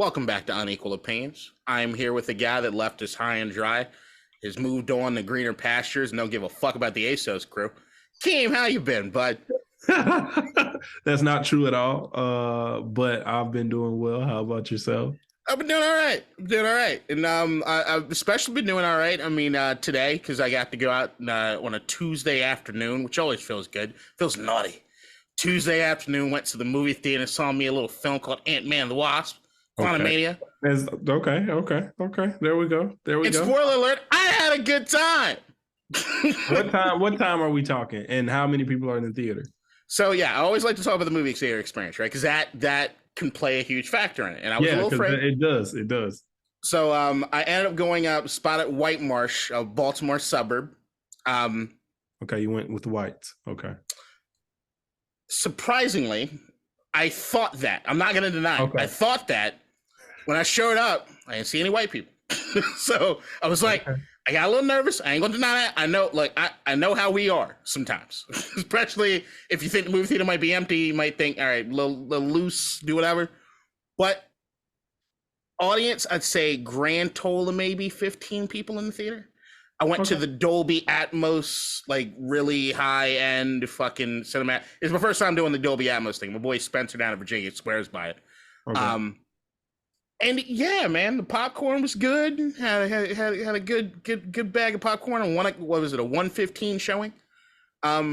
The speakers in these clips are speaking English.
Welcome back to Unequal Opinions. I'm here with a guy that left us high and dry, has moved on to greener pastures, and don't give a fuck about the ASOS crew. Keem, how you been, bud? That's not true at all. But I've been doing well. How about yourself? I've been doing all right. I'm doing all right, and I've especially been doing all right. I mean, today because I got to go out on a Tuesday afternoon, which always feels good. Feels naughty. Tuesday afternoon, went to the movie theater, saw me a little film called Ant-Man and the Wasp, Quantumania. Okay. There we go. And spoiler alert, I had a good time. What time are we talking? And how many people are in the theater? So yeah, I always like to talk about the movie theater experience, right? Because that can play a huge factor in it. And I was a little afraid. It does. So I ended up going up, spotted White Marsh, a Baltimore suburb. Okay, you went with the whites. Okay. Surprisingly, I thought that. I'm not going to deny it. I thought that. When I showed up, I didn't see any white people. So I was like, I got a little nervous. I ain't gonna deny that. I know, like, I know how we are sometimes. Especially if you think the movie theater might be empty, you might think, all right, little loose, do whatever. But audience, I'd say grand total of maybe 15 people in the theater. I went to the Dolby Atmos, like really high end fucking cinema. It's my first time doing the Dolby Atmos thing. My boy Spencer down in Virginia swears by it. And yeah, man, the popcorn was good. Had a good bag of popcorn on what was it, a 1:15 showing? Yeah,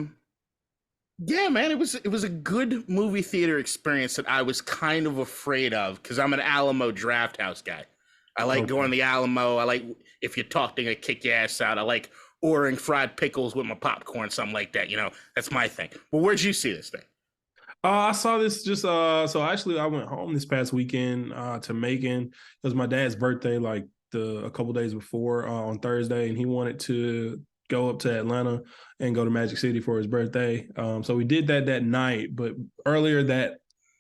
man, it was a good movie theater experience that I was kind of afraid of because I'm an Alamo Drafthouse guy. I like going to the Alamo. I like if you talk, they're gonna kick your ass out. I like ordering fried pickles with my popcorn, something like that. You know, that's my thing. Well, where'd you see this thing? I saw this just so actually I went home this past weekend to Macon. It was my dad's birthday like a couple days before on Thursday, and he wanted to go up to Atlanta and go to Magic City for his birthday. So we did that night, but earlier that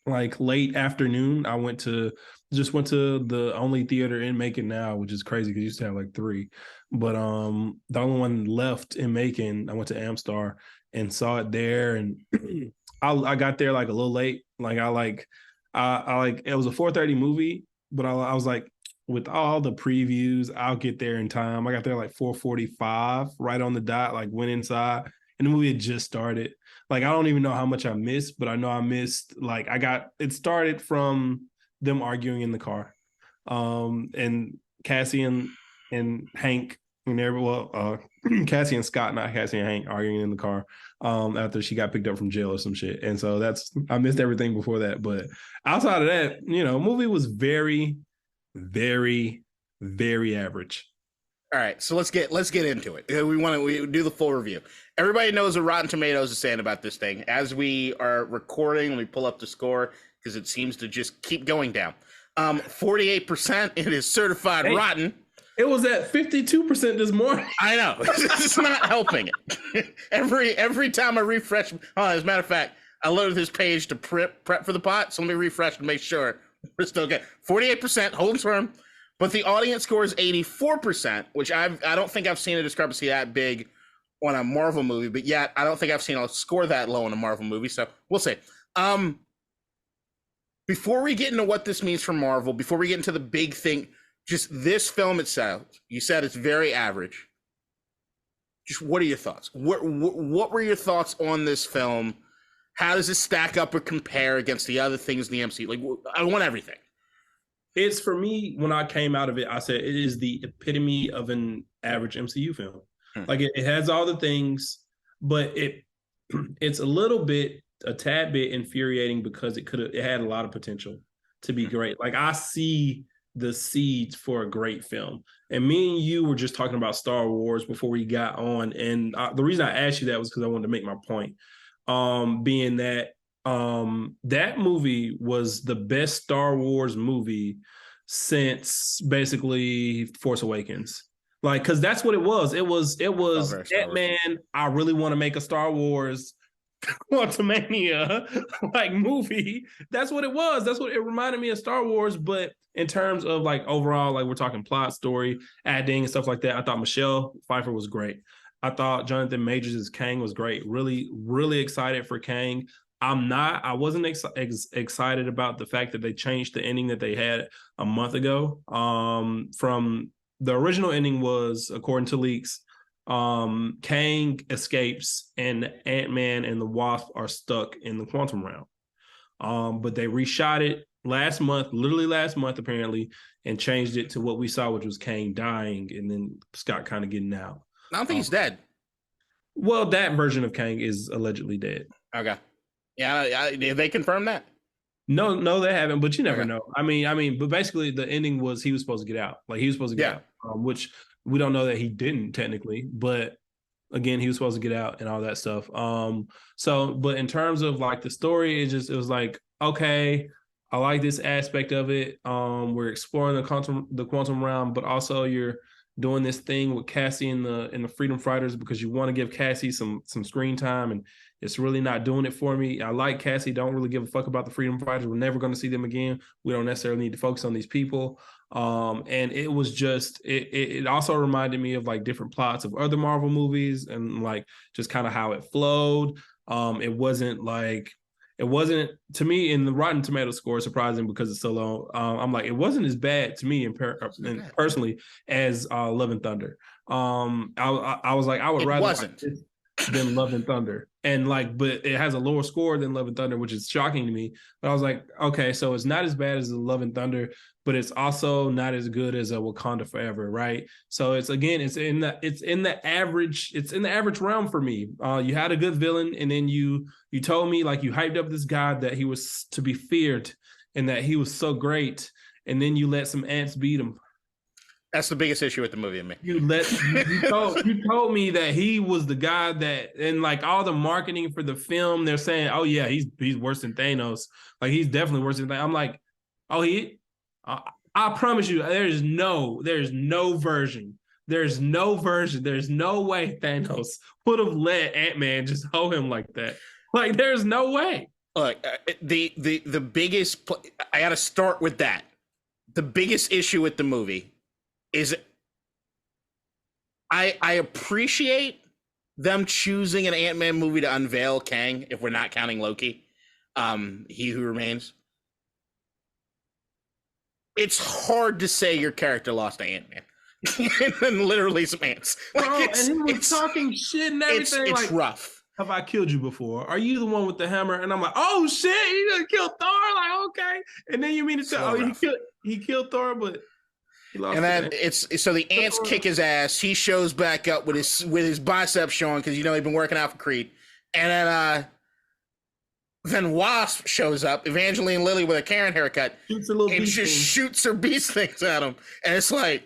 like late afternoon, I went to the only theater in Macon now, which is crazy because you used to have like three. But the only one left in Macon, I went to Amstar and saw it there, and I got there like a little late. Like I it was a 4:30 movie, but I was like, with all the previews, I'll get there in time. I got there like 4:45, right on the dot, like went inside, and the movie had just started. Like I don't even know how much I missed, but I know I missed like it started from them arguing in the car. And Cassie and Hank Cassie and Scott, not Cassie and Hank, arguing in the car after she got picked up from jail or some shit. And so I missed everything before that. But outside of that, movie was very, very, very average. All right, so let's get into it. We do the full review. Everybody knows what Rotten Tomatoes is saying about this thing. As we are recording, we pull up the score because it seems to just keep going down. 48%. It is certified rotten. It was at 52% this morning. I know. It's not helping it. Every time I refresh, as a matter of fact, I loaded this page to prep for the pot, so let me refresh to make sure we're still good. 48%, holding firm, but the audience score is 84%, which I don't think I've seen a discrepancy that big on a Marvel movie, but yet I don't think I've seen a score that low on a Marvel movie, so we'll see. Before we get into what this means for Marvel, before we get into the big thing, just this film itself, you said it's very average. Just what are your thoughts? What were your thoughts on this film? How does it stack up or compare against the other things in the MCU? Like, I want everything. It's, for me, when I came out of it, I said it is the epitome of an average MCU film. Like it has all the things, but it's a tad bit infuriating because it had a lot of potential to be great. Like I see the seeds for a great film. And me and you were just talking about Star Wars before we got on. And the reason I asked you that was because I wanted to make my point. Being that that movie was the best Star Wars movie since basically Force Awakens. Like, because that's what it was. It was Ant-Man, I really want to make a Star Wars Quantumania like movie. That's what it was. That's what it reminded me of, Star Wars. But in terms of like overall, like we're talking plot, story, acting, and stuff like that, I thought Michelle Pfeiffer was great. I thought Jonathan Majors as Kang was great. Really, really excited for Kang. I wasn't excited about the fact that they changed the ending that they had a month ago. From the original ending was, according to leaks, Kang escapes and Ant-Man and the Wasp are stuck in the quantum realm. But they reshot it literally last month apparently, and changed it to what we saw, which was Kang dying and then Scott kind of getting out. I don't think he's dead. Well, that version of Kang is allegedly dead. Okay. Yeah, did they confirm that? No, they haven't. But you never know. I mean, but basically, the ending was he was supposed to get out. Like he was supposed to get out, which we don't know that he didn't technically. But again, he was supposed to get out and all that stuff. So, but in terms of like the story, it was like, okay, I like this aspect of it. We're exploring the quantum realm, but also you're doing this thing with Cassie and the Freedom Fighters because you want to give Cassie some screen time, and it's really not doing it for me. I like Cassie, don't really give a fuck about the Freedom Fighters. We're never going to see them again. We don't necessarily need to focus on these people. And it was just it also reminded me of like different plots of other Marvel movies and like just kind of how it flowed. It wasn't to me in the Rotten Tomatoes score surprising because it's so low. I'm like, it wasn't as bad to me and personally as Love and Thunder. I was like, I would rather watch this than Love and Thunder, and like, but it has a lower score than Love and Thunder, which is shocking to me. But I was like, okay, so it's not as bad as the Love and Thunder, but it's also not as good as a Wakanda Forever, right? So it's in the average realm for me. You had a good villain, and then you told me like you hyped up this guy that he was to be feared and that he was so great, and then you let some ants beat him. That's the biggest issue with the movie, man. You told me that he was the guy that, and like all the marketing for the film, they're saying, oh yeah, he's worse than Thanos. Like he's definitely worse than Thanos. I'm like, oh I promise you, there's no version. There's no way Thanos would have let Ant-Man just hoe him like that. Like there's no way. Look, the biggest, I got to start with that. The biggest issue with the movie is I appreciate them choosing an Ant-Man movie to unveil Kang, if we're not counting Loki, He Who Remains. It's hard to say your character lost to Ant-Man. And literally some ants. Like, bro, and he was talking shit and everything. It's like, rough. Have I killed you before? Are you the one with the hammer? And I'm like, oh shit, he done killed Thor. Like, okay. And then you mean to tell, he killed Thor, but he lost. And then so the ants kick his ass. He shows back up with his biceps showing because he's been working out for Creed. And then Wasp shows up, Evangeline Lilly with a Karen haircut, shoots her beast things at him, and it's like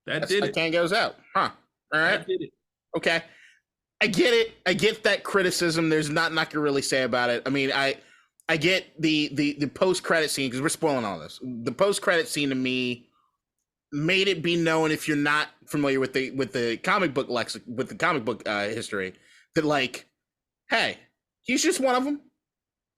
Kang goes out, huh? All right, that did it. Okay, I get it. I get that criticism. There's not to really say about it. I mean, I get the post credit scene because we're spoiling all this. The post credit scene to me made it be known, if you're not familiar with the comic book history, that like, hey, he's just one of them.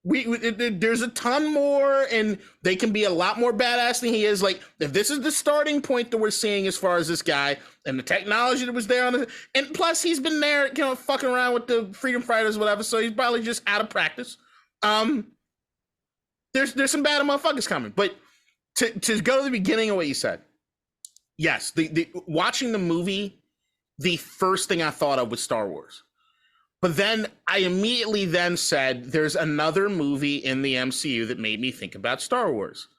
There's a ton more, and they can be a lot more badass than he is. Like, if this is the starting point that we're seeing as far as this guy and the technology that was there and plus he's been there, fucking around with the Freedom Fighters, whatever. So he's probably just out of practice. There's some bad motherfuckers coming, but to go to the beginning of what you said, yes, the watching the movie, the first thing I thought of was Star Wars. But then I immediately then said, there's another movie in the MCU that made me think about Star Wars.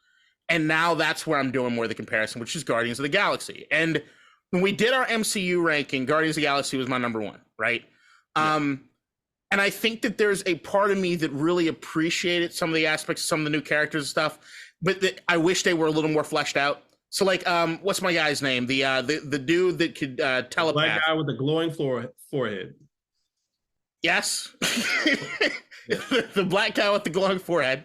And now that's where I'm doing more of the comparison, which is Guardians of the Galaxy. And when we did our MCU ranking, Guardians of the Galaxy was my number one, right? Yeah. And I think that there's a part of me that really appreciated some of the aspects of some of the new characters and stuff, but I wish they were a little more fleshed out. So like, what's my guy's name? The dude that could telepath. Black guy with the glowing forehead. Yes. The black guy with the glowing forehead.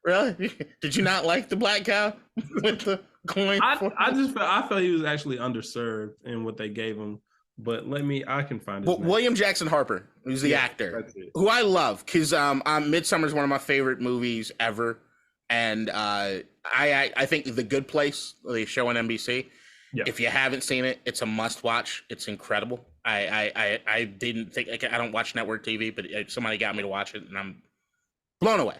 Really? Did you not like the black guy with the glowing forehead? I felt he was actually underserved in what they gave him. But I can find his name. William Jackson Harper, who's the actor, who I love because Midsommar is one of my favorite movies ever. And I think The Good Place, the show on NBC, Yeah. If you haven't seen it, it's a must watch. It's incredible. I didn't think, like, I don't watch network TV, but somebody got me to watch it, and I'm blown away.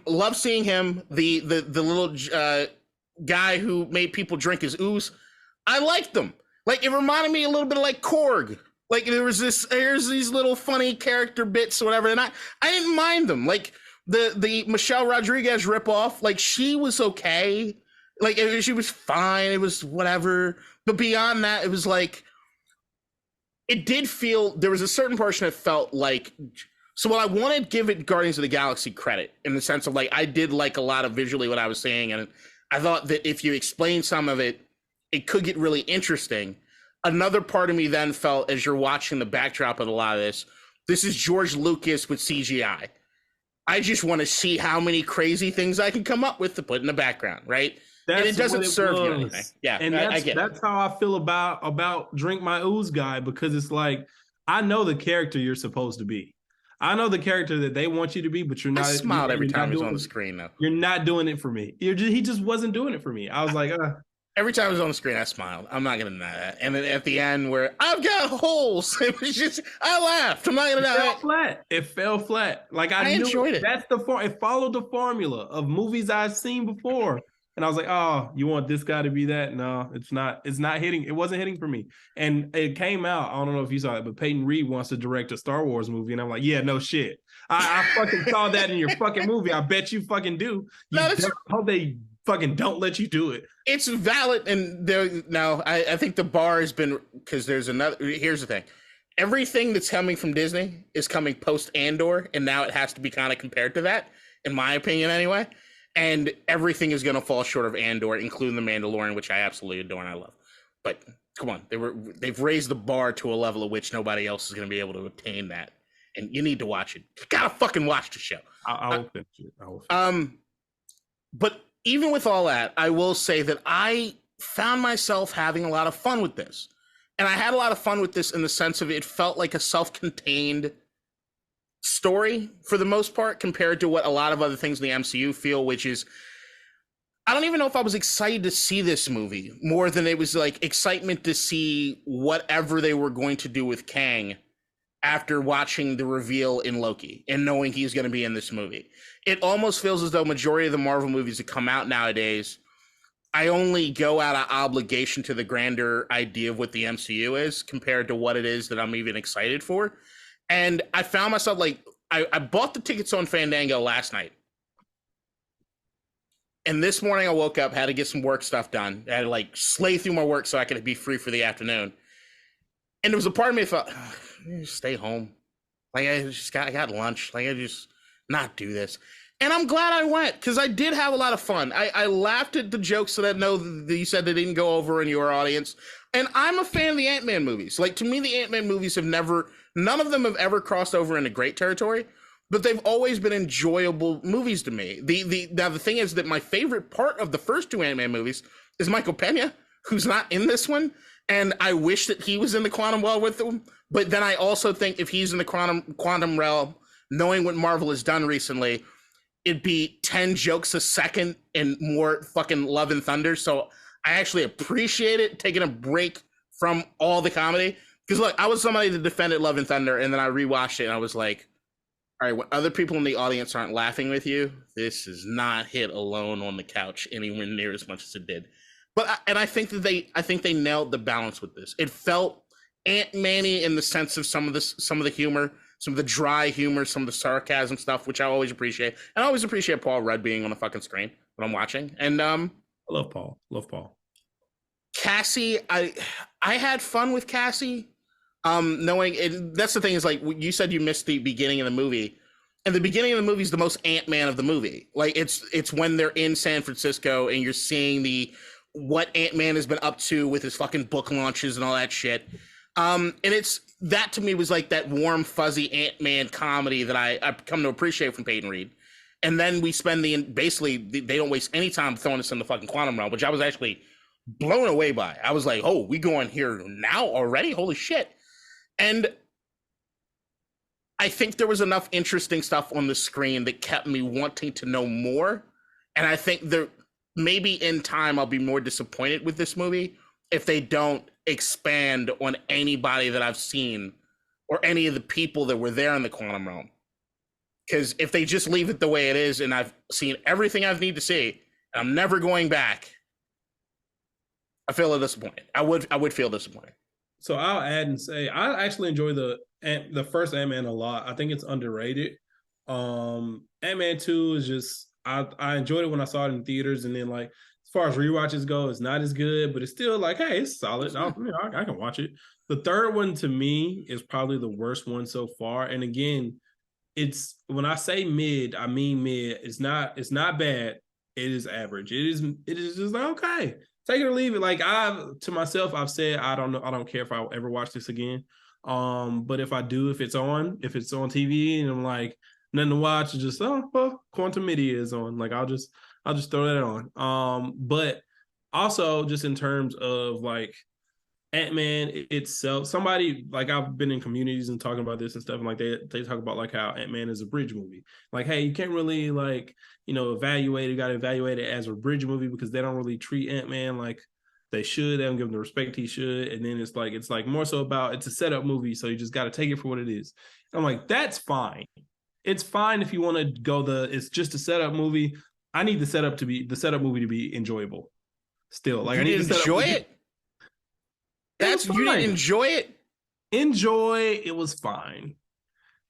Love seeing him. The little guy who made people drink his ooze. I liked them. Like, it reminded me a little bit of like Korg. Like, there's these little funny character bits or whatever, and I didn't mind them. Like the Michelle Rodriguez ripoff, like, she was okay. Like, she was fine. It was whatever. But beyond that, it was like, it did feel, there was a certain portion that felt like, so while I wanted to give it Guardians of the Galaxy credit in the sense of, like, I did like a lot of visually what I was seeing, and I thought that if you explain some of it, it could get really interesting. Another part of me then felt, as you're watching the backdrop of a lot of this is George Lucas with CGI. I just want to see how many crazy things I can come up with to put in the background, right? And it doesn't serve you anything. Yeah, and that's how I feel about Drink My Ooze guy, because it's like, I know the character you're supposed to be. I know the character that they want you to be, but you're not. I smiled every time he's on the screen, though. You're not doing it for me. He just wasn't doing it for me. I was like, every time he was on the screen, I smiled. I'm not gonna deny that. And then at the end, where I've got holes, it was just, I laughed. I'm not gonna deny that. It fell flat. Like, I enjoyed it. That's it followed the formula of movies I've seen before. And I was like, oh, you want this guy to be that? No, it's not. It's not hitting. It wasn't hitting for me. And it came out, I don't know if you saw it, but Peyton Reed wants to direct a Star Wars movie. And I'm like, yeah, no shit. I fucking saw that in your fucking movie. I bet you fucking do. I hope they fucking don't let you do it. It's valid. And I think the bar has been, because here's the thing. Everything that's coming from Disney is coming post Andor. And now it has to be kind of compared to that, in my opinion anyway. And everything is going to fall short of Andor, including The Mandalorian, which I absolutely adore and I love. But come on, they've raised the bar to a level at which nobody else is going to be able to attain that. And you need to watch it. You gotta fucking watch the show. I will finish it. But even with all that, I will say that I found myself having a lot of fun with this. And I had a lot of fun with this in the sense of, it felt like a self-contained story for the most part, compared to what a lot of other things in the MCU feel, which is, I don't even know if I was excited to see this movie more than it was like excitement to see whatever they were going to do with Kang after watching the reveal in Loki and knowing he's going to be in this movie. It almost feels as though majority of the Marvel movies that come out nowadays, I only go out of obligation to the grander idea of what the MCU is compared to what it is that I'm even excited for. And I found myself, like, I bought the tickets on Fandango last night. And this morning I woke up, had to get some work stuff done. I had to, like, slay through my work so I could be free for the afternoon. And there was a part of me that thought, stay home. Like, I got lunch. Like, I just not do this. And I'm glad I went, because I did have a lot of fun. I laughed at the jokes that I know that you said they didn't go over in your audience. And I'm a fan of the Ant-Man movies. Like, to me, the Ant-Man movies have none of them have ever crossed over into great territory, but they've always been enjoyable movies to me. Now, the thing is that my favorite part of the first two Ant-Man movies is Michael Pena, who's not in this one. And I wish that he was in the quantum world with them. But then I also think if he's in the quantum realm, knowing what Marvel has done recently, it'd be 10 jokes a second and more fucking Love and Thunder. So I actually appreciate it, taking a break from all the comedy. Because look, I was somebody that defended Love and Thunder, and then I rewatched it, and I was like, all right, when other people in the audience aren't laughing with you, this is not hit alone on the couch anywhere near as much as it did. But I think they nailed the balance with this. It felt Ant-Man-y in the sense of some of the humor, some of the dry humor, some of the sarcasm stuff, which I always appreciate. And I always appreciate Paul Rudd being on the fucking screen when I'm watching. And I love Paul. Cassie, I had fun with Cassie. Knowing it, that's the thing, is like you said, you missed the beginning of the movie, and the beginning of the movie is the most Ant-Man of the movie. Like, it's when they're in San Francisco and you're seeing what Ant-Man has been up to with his fucking book launches and all that shit. And it's that, to me, was like that warm, fuzzy Ant-Man comedy that I've come to appreciate from Peyton Reed. And then we spend basically they don't waste any time throwing us in the fucking quantum realm, which I was actually blown away by. I was like, oh, we going here now already? Holy shit. And I think there was enough interesting stuff on the screen that kept me wanting to know more. And I think maybe in time I'll be more disappointed with this movie if they don't expand on anybody that I've seen or any of the people that were there in the quantum realm. Because if they just leave it the way it is, and I've seen everything I need to see, and I'm never going back, I feel disappointed. I would feel disappointed. So I'll add and say I actually enjoy the first Ant-Man a lot. I think it's underrated. Ant-Man 2 is just I enjoyed it when I saw it in theaters, and then like as far as rewatches go, it's not as good, but it's still like, hey, it's solid. I can watch it. The third one to me is probably the worst one so far. And again, it's when I say mid, I mean mid. It's not bad. It is average. It is just like, okay, take it or leave it. Like to myself, I've said I don't know. I don't care if I ever watch this again. But if I do, if it's on TV and I'm like nothing to watch, it's just Quantumania is on. Like I'll just throw that on. But also just in terms of like Ant-Man itself, somebody like I've been in communities and talking about this and stuff, and like they talk about like how Ant-Man is a bridge movie. Like, hey, you can't really like, evaluate it, got to evaluate it as a bridge movie because they don't really treat Ant-Man like they should. They don't give him the respect he should. And then it's like more so about it's a setup movie, so you just got to take it for what it is. I'm like, that's fine. It's fine if you want to go it's just a setup movie. I need the setup movie to be enjoyable. Still, like you I need to enjoy it. You didn't enjoy it? Enjoy. It was fine.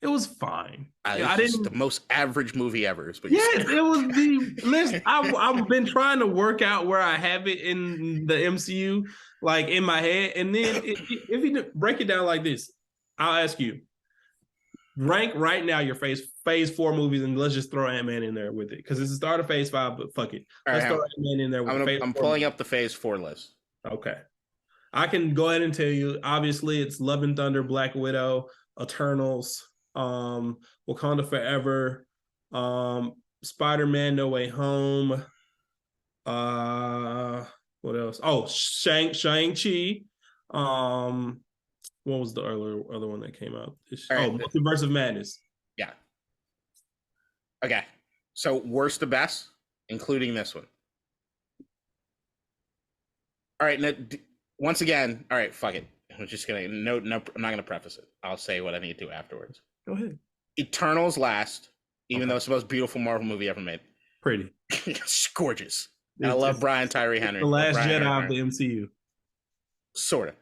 It was fine. I didn't. The most average movie ever. Yes, it was the list. I've been trying to work out where I have it in the MCU, like in my head. And then if you break it down like this, I'll ask you, rank right now your phase 4 movies, and let's just throw Ant-Man in there with it. Because it's the start of phase 5, but fuck it. Let's throw Ant-Man in there with I'm pulling up the phase 4 list. Okay. I can go ahead and tell you, obviously, it's Love and Thunder, Black Widow, Eternals, Wakanda Forever, Spider-Man No Way Home. What else? Oh, Shang-Chi. What was the other one that came out? Multiverse of Madness. Yeah. Okay. So worst to best, including this one. All right. Now, once again, all right, fuck it. I'm just gonna no. I'm not gonna preface it. I'll say what I need to afterwards. Go ahead. Eternals last, even though it's the most beautiful Marvel movie ever made. Pretty. It's gorgeous. And I love Brian Tyree Henry. The Last Jedi of the MCU. Sort of.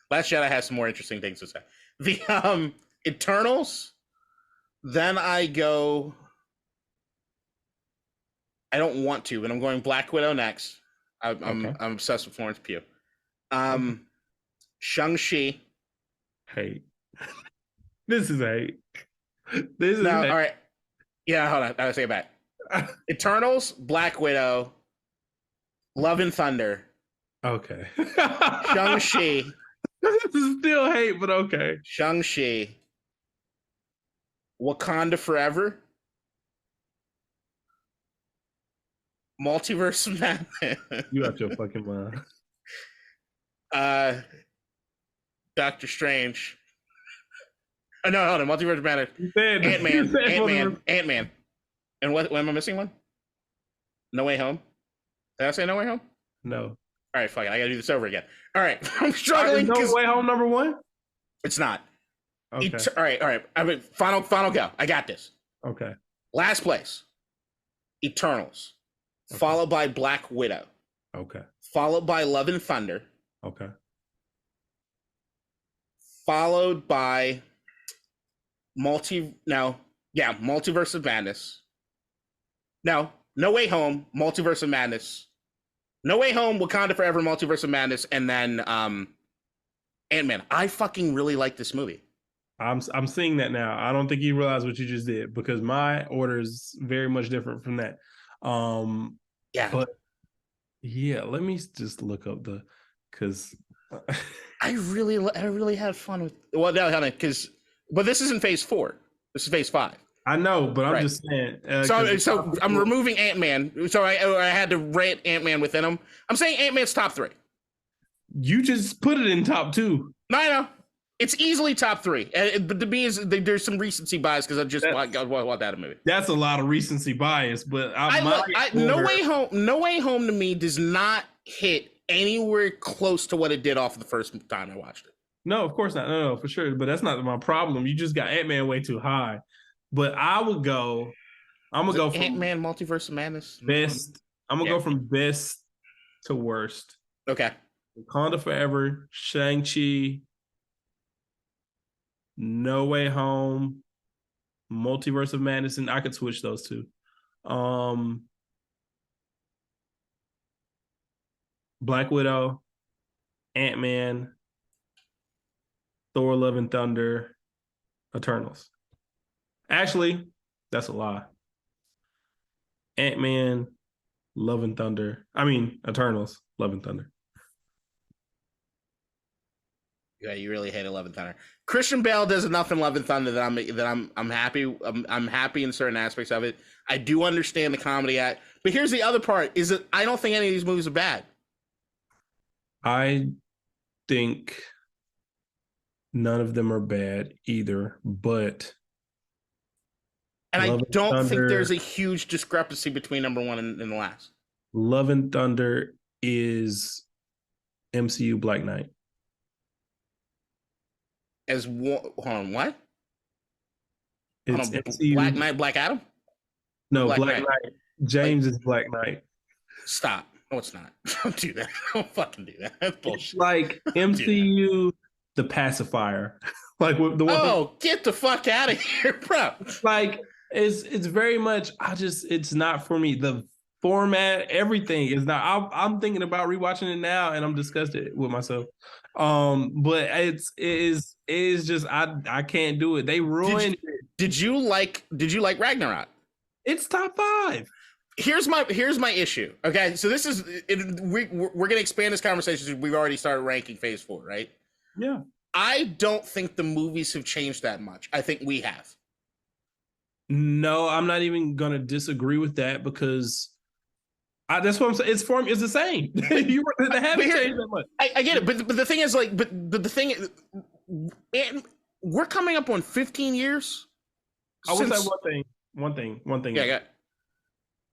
Last Jedi has some more interesting things to say. The Eternals. Then I go. I don't want to, but I'm going Black Widow next. I'm obsessed with Florence Pugh. Shang-Chi. Hate. This is hate. This is hate. All right. Yeah, hold on. I gotta say it back. Eternals, Black Widow, Love and Thunder. Okay. Shang-Chi. This is still hate, but okay. Shang-Chi. Wakanda Forever. Multiverse of Madness. You out your fucking mind. Doctor Strange. Oh, no, hold on. Multiverse of Madness. Ant-Man. And what am I missing one? No Way Home? Did I say No Way Home? No. All right, fuck it. I gotta do this over again. All right. I'm struggling. No Way Home number 1? It's not. Okay. All right. I mean, final go. I got this. Okay. Last place. Eternals. Okay. Followed by Black Widow. Okay. Followed by Love and Thunder. Okay. Followed by Multiverse of Madness. No Way Home, Multiverse of Madness. No Way Home, Wakanda Forever, Multiverse of Madness, and then Ant-Man. I fucking really like this movie. I'm seeing that now. I don't think you realize what you just did because my order is very much different from that. Yeah. But yeah, let me just look up because I really had fun with. Well, no, but this isn't phase 4. This is phase 5. I know, but I'm just saying. So I'm removing Ant-Man. So I had to rate Ant-Man within him. I'm saying Ant-Man's top 3. You just put it in top 2. No, I know. It's easily top 3. But to me, there's some recency bias because I just want that movie. That's a lot of recency bias, but No Way Home to me does not hit anywhere close to what it did off of the first time I watched it. No, of course not. No, for sure. But that's not my problem. You just got Ant-Man way too high. But I'm gonna go from Ant-Man Multiverse of Madness. Best. I'm gonna go from best to worst. Okay. Wakanda Forever, Shang-Chi, No Way Home, Multiverse of Madness, and I could switch those two. Black Widow, Ant-Man, Thor: Love and Thunder, Eternals. Actually, that's a lie. Ant-Man, Love and Thunder. I mean, Eternals, Love and Thunder. Yeah, you really hate Love and Thunder. Christian Bale does enough in Love and Thunder that I'm happy. I'm happy in certain aspects of it. I do understand the comedy act, but here's the other part: is that I don't think any of these movies are bad. I think none of them are bad either, but and I don't think there's a huge discrepancy between number one and the last. Love and Thunder is MCU Black Knight. Hold on, what? It's MCU. Black Knight, Black Adam? No, Black Knight. James is Black Knight. Stop. No, it's not. Don't do that. Don't fucking do that. That's bullshit. It's like MCU, the pacifier. Like the one. Oh, get the fuck out of here, bro. Like it's very much. It's not for me. The format, everything is not. I'm thinking about rewatching it now, and I'm disgusted with myself. But it is just I can't do it. They ruined it. Did you like Ragnarok? It's top 5. Here's my issue. Okay, so this is we're gonna expand this conversation. We've already started ranking Phase 4, right? Yeah. I don't think the movies have changed that much. I think we have. No, I'm not even gonna disagree with that because that's what I'm saying. It's the same. You haven't changed that much. I get it, but the thing is, like, but the thing, we're coming up on 15 years. I will say one thing. Yeah.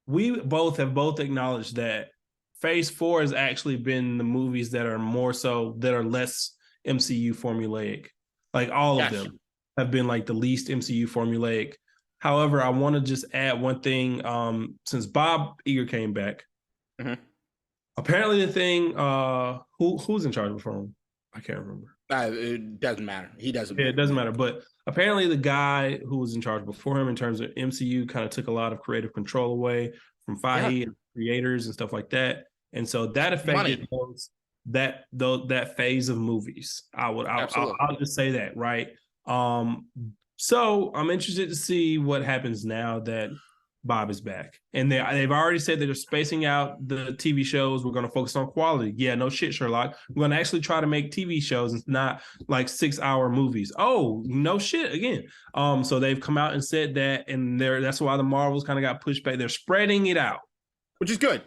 We have both acknowledged that Phase 4 has actually been the movies that are less MCU formulaic. Like all of them have been like the least MCU formulaic. However, I want to just add one thing. Since Bob Iger came back, apparently the thing, who's in charge before him? I can't remember. It doesn't matter. He doesn't. Yeah, it doesn't matter. But apparently the guy who was in charge before him in terms of MCU kind of took a lot of creative control away from Feige and creators and stuff like that. And so that affected that phase of movies. I'll just say that, right? So I'm interested to see what happens now that Bob is back. And they've already said that they're spacing out the TV shows. We're going to focus on quality. Yeah, no shit, Sherlock. We're going to actually try to make TV shows and not like 6-hour movies. Oh, no shit again. So they've come out and said that, and that's why the Marvels kind of got pushed back. They're spreading it out. Which is good.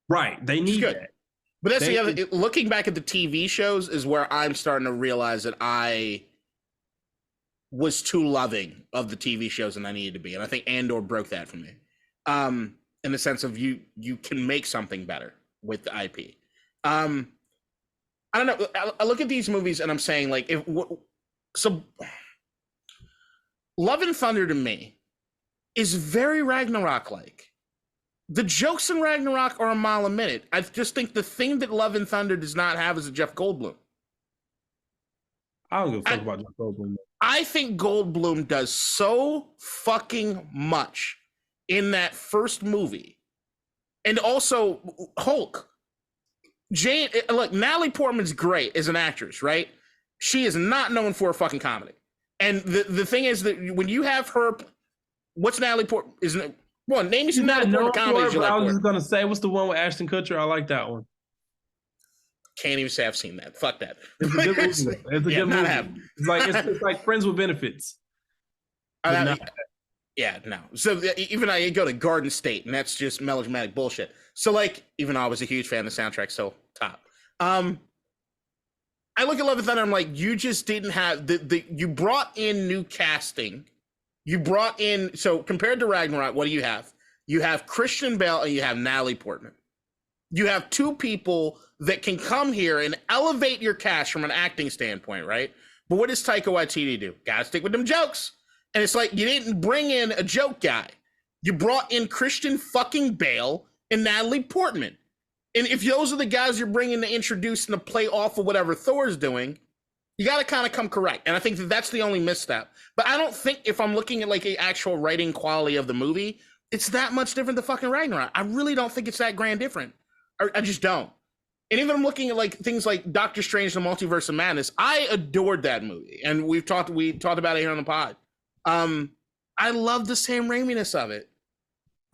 Right. They need that. But that's the other, looking back at the TV shows is where I'm starting to realize that I was too loving of the TV shows than I needed to be. And I think Andor broke that for me. In the sense of you can make something better with the IP. I don't know. I look at these movies and I'm saying, like, Love and Thunder to me is very Ragnarok-like. The jokes in Ragnarok are a mile a minute. I just think the thing that Love and Thunder does not have is a Jeff Goldblum. I don't give a fuck about Jeff Goldblum. I think Goldblum does so fucking much in that first movie. And also Hulk. Look, Natalie Portman's great as an actress, right? She is not known for a fucking comedy. And the thing is that when you have her, what's Natalie Portman? Name me some Natalie Portman comedies you like. I was just gonna say, what's the one with Ashton Kutcher? I like that one. Can't even say I've seen that. Fuck that. It's a good movie. It's a good movie. It's like Friends with Benefits. No. So even I go to Garden State, and that's just melodramatic bullshit. So, like, even though I was a huge fan of the soundtrack, so top. I look at Love and Thunder, I'm like, you just didn't have you brought in new casting. You brought in, so compared to Ragnarok, what do you have? You have Christian Bale and you have Natalie Portman. you have two people that can come here and elevate your cast from an acting standpoint, right? But what does Taika Waititi do? Gotta stick with them jokes. And it's like, you didn't bring in a joke guy. You brought in Christian fucking Bale and Natalie Portman. And if those are the guys you're bringing to introduce and to play off of whatever Thor's doing, you got to kind of come correct. And I think that that's the only misstep. But I don't think, if I'm looking at like the actual writing quality of the movie, it's that much different than fucking Ragnarok. I really don't think it's that grand different. I just don't. And even I'm looking at like things like Doctor Strange: The Multiverse of Madness. I adored that movie, and we talked about it here on the pod. I love the Sam Raimi-ness of it.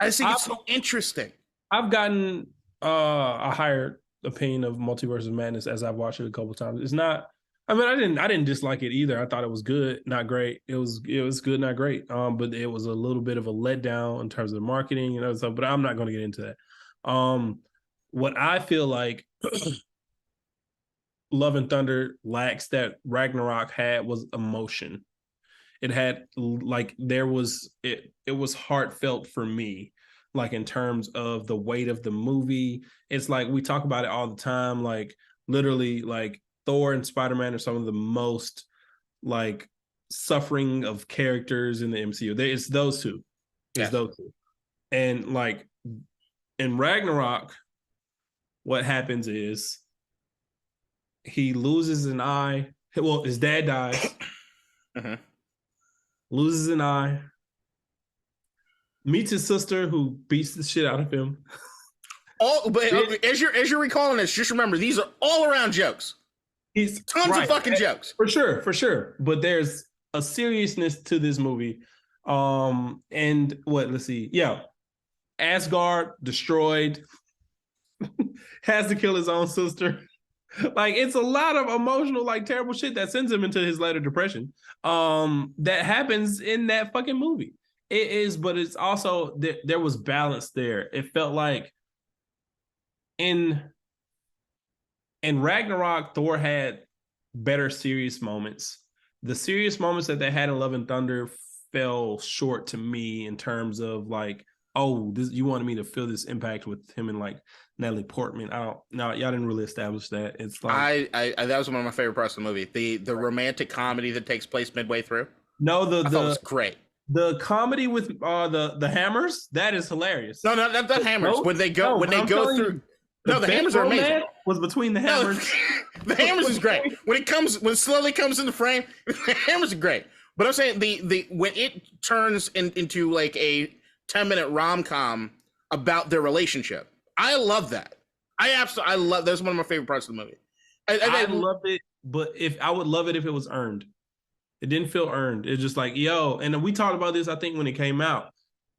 I just think it's so interesting. I've gotten a higher opinion of Multiverse of Madness as I've watched it a couple of times. It's not. I mean, I didn't dislike it either. I thought it was good, not great. It was good, not great. But it was a little bit of a letdown in terms of the marketing and other stuff. But I'm not going to get into that. What I feel like Love and Thunder lacks that Ragnarok had was emotion. It had like it was heartfelt for me, like in terms of the weight of the movie. It's like we talk about it all the time, like literally like Thor and Spider-Man are some of the most like suffering of characters in the MCU. It's those two. It's those two. And like in Ragnarok, what happens is he loses an eye. Well, his dad dies. Loses an eye. Meets his sister who beats the shit out of him. But as you're recalling this, just remember these are all around jokes. He's tons of fucking jokes. For sure. But there's a seriousness to this movie. And what? Let's see. Yeah, Asgard destroyed. Has to kill his own sister. Like it's a lot of emotional, like terrible shit that sends him into his later depression. That happens in that fucking movie. It is, but it's also there was balance there. It felt like in Ragnarok, Thor had better serious moments. The serious moments that they had in Love and Thunder fell short to me in terms of like, oh, you wanted me to feel this impact with him and like Natalie Portman. Y'all didn't really establish that. It's like I that was one of my favorite parts of the movie. The romantic comedy that takes place midway through. No, I thought it was great. The comedy with the hammers, that is hilarious. No, not the hammers. When they go through. No, the hammers are amazing. Was between the hammers. No, the hammers is great. When it slowly comes into frame, the hammers are great. But I'm saying the when it turns into like a 10-minute rom-com about their relationship, I love that. I love that's one of my favorite parts of the movie. I love it, but I would love it if it was earned. It didn't feel earned. It's just like, yo, and we talked about this, I think, when it came out.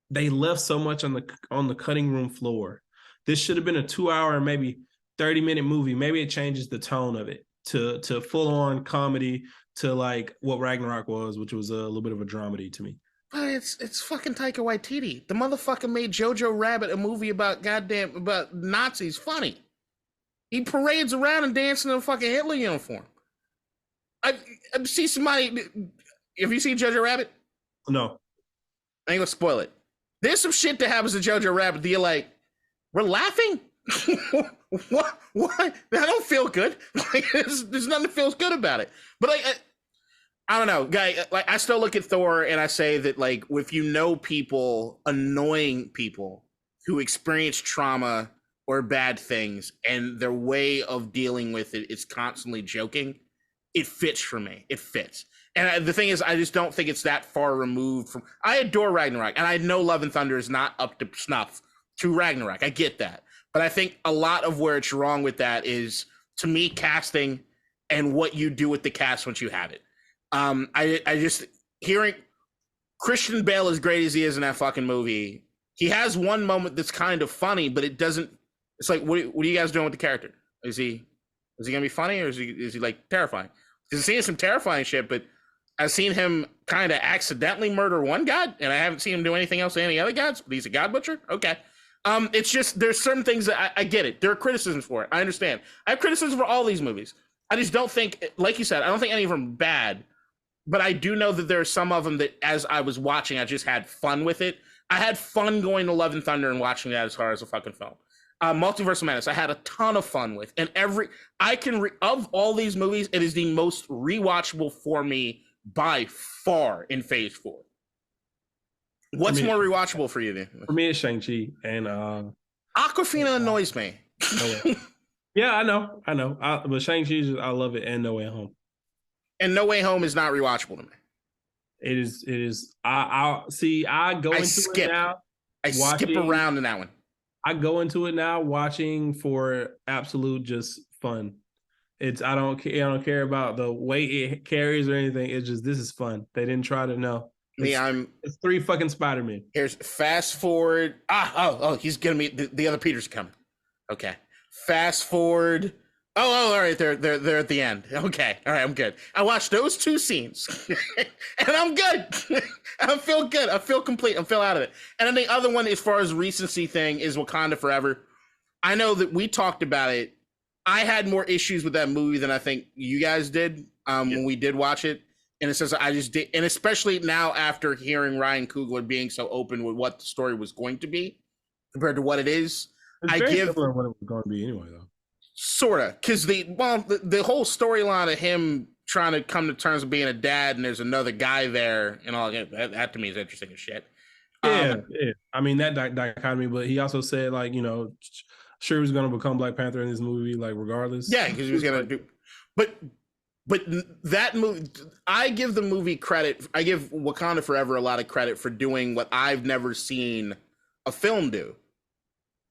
They left so much on the cutting room floor. This should have been a 2-hour, maybe 30-minute movie. Maybe it changes the tone of it to full-on comedy to like what Ragnarok was, which was a little bit of a dramedy to me. But it's fucking Taika Waititi. The motherfucker made Jojo Rabbit a movie about Nazis funny. He parades around and dancing in a fucking Hitler uniform. I see somebody. Have you seen Jojo Rabbit? No. I ain't gonna spoil it. There's some shit that happens to Jojo Rabbit that you're like, we're laughing? What? That don't feel good. Like, there's nothing that feels good about it. But I don't know, guy. Like, I still look at Thor and I say that, like, if you know people, annoying people who experience trauma or bad things, and their way of dealing with it is constantly joking, it fits for me. It fits. And the thing is, I just don't think it's that far removed from. I adore Ragnarok, and I know Love and Thunder is not up to snuff to Ragnarok. I get that, but I think a lot of where it's wrong with that is, to me, casting and what you do with the cast once you have it. I just hearing Christian Bale, as great as he is in that fucking movie, he has one moment that's kind of funny, but it doesn't. It's like, what are you guys doing with the character? Is he gonna be funny, or is he like terrifying? Because I've seen some terrifying shit, but I've seen him kind of accidentally murder one god, and I haven't seen him do anything else to any other gods. But he's a god butcher. Okay. It's just there's certain things that I get it. There are criticisms for it. I understand. I have criticism for all these movies. I just don't think, like you said, I don't think any of them are bad. But I do know that there are some of them that, as I was watching, I just had fun with it. I had fun going to Love and Thunder and watching that as far as a fucking film. Multiverse of Madness, I had a ton of fun with, and of all these movies, it is the most rewatchable for me by far in Phase 4. What's more rewatchable for you then? For me, it's Shang-Chi and Awkwafina annoys me. Yeah, I know. But Shang-Chi, I love it, and No Way Home. And No Way Home is not rewatchable to me. It is. I see. I go into it now. I skip around in that one. I go into it now watching for absolute just fun. I don't care about the way it carries or anything. It's just, this is fun. They didn't try to know. It's 3 fucking Spider-Man. Here's fast forward. He's gonna be the other Peter's coming. Okay. Fast forward. All right, they're at the end. Okay, all right, I'm good. I watched those 2 scenes, and I'm good. I feel good. I feel complete. I feel out of it. And then the other one, as far as recency thing, is Wakanda Forever. I know that we talked about it. I had more issues with that movie than I think you guys did when we did watch it. And it says I just did, and especially now after hearing Ryan Coogler being so open with what the story was going to be compared to what it is. It's very similar to what it was going to be anyway, though. Sorta, because the whole storyline of him trying to come to terms with being a dad, and there's another guy there, and all that to me is interesting as shit. Yeah. I mean, that dichotomy, but he also said, like, sure he was going to become Black Panther in this movie, like, regardless. Yeah, because he was going to do, but that movie, I give the movie credit. I give Wakanda Forever a lot of credit for doing what I've never seen a film do,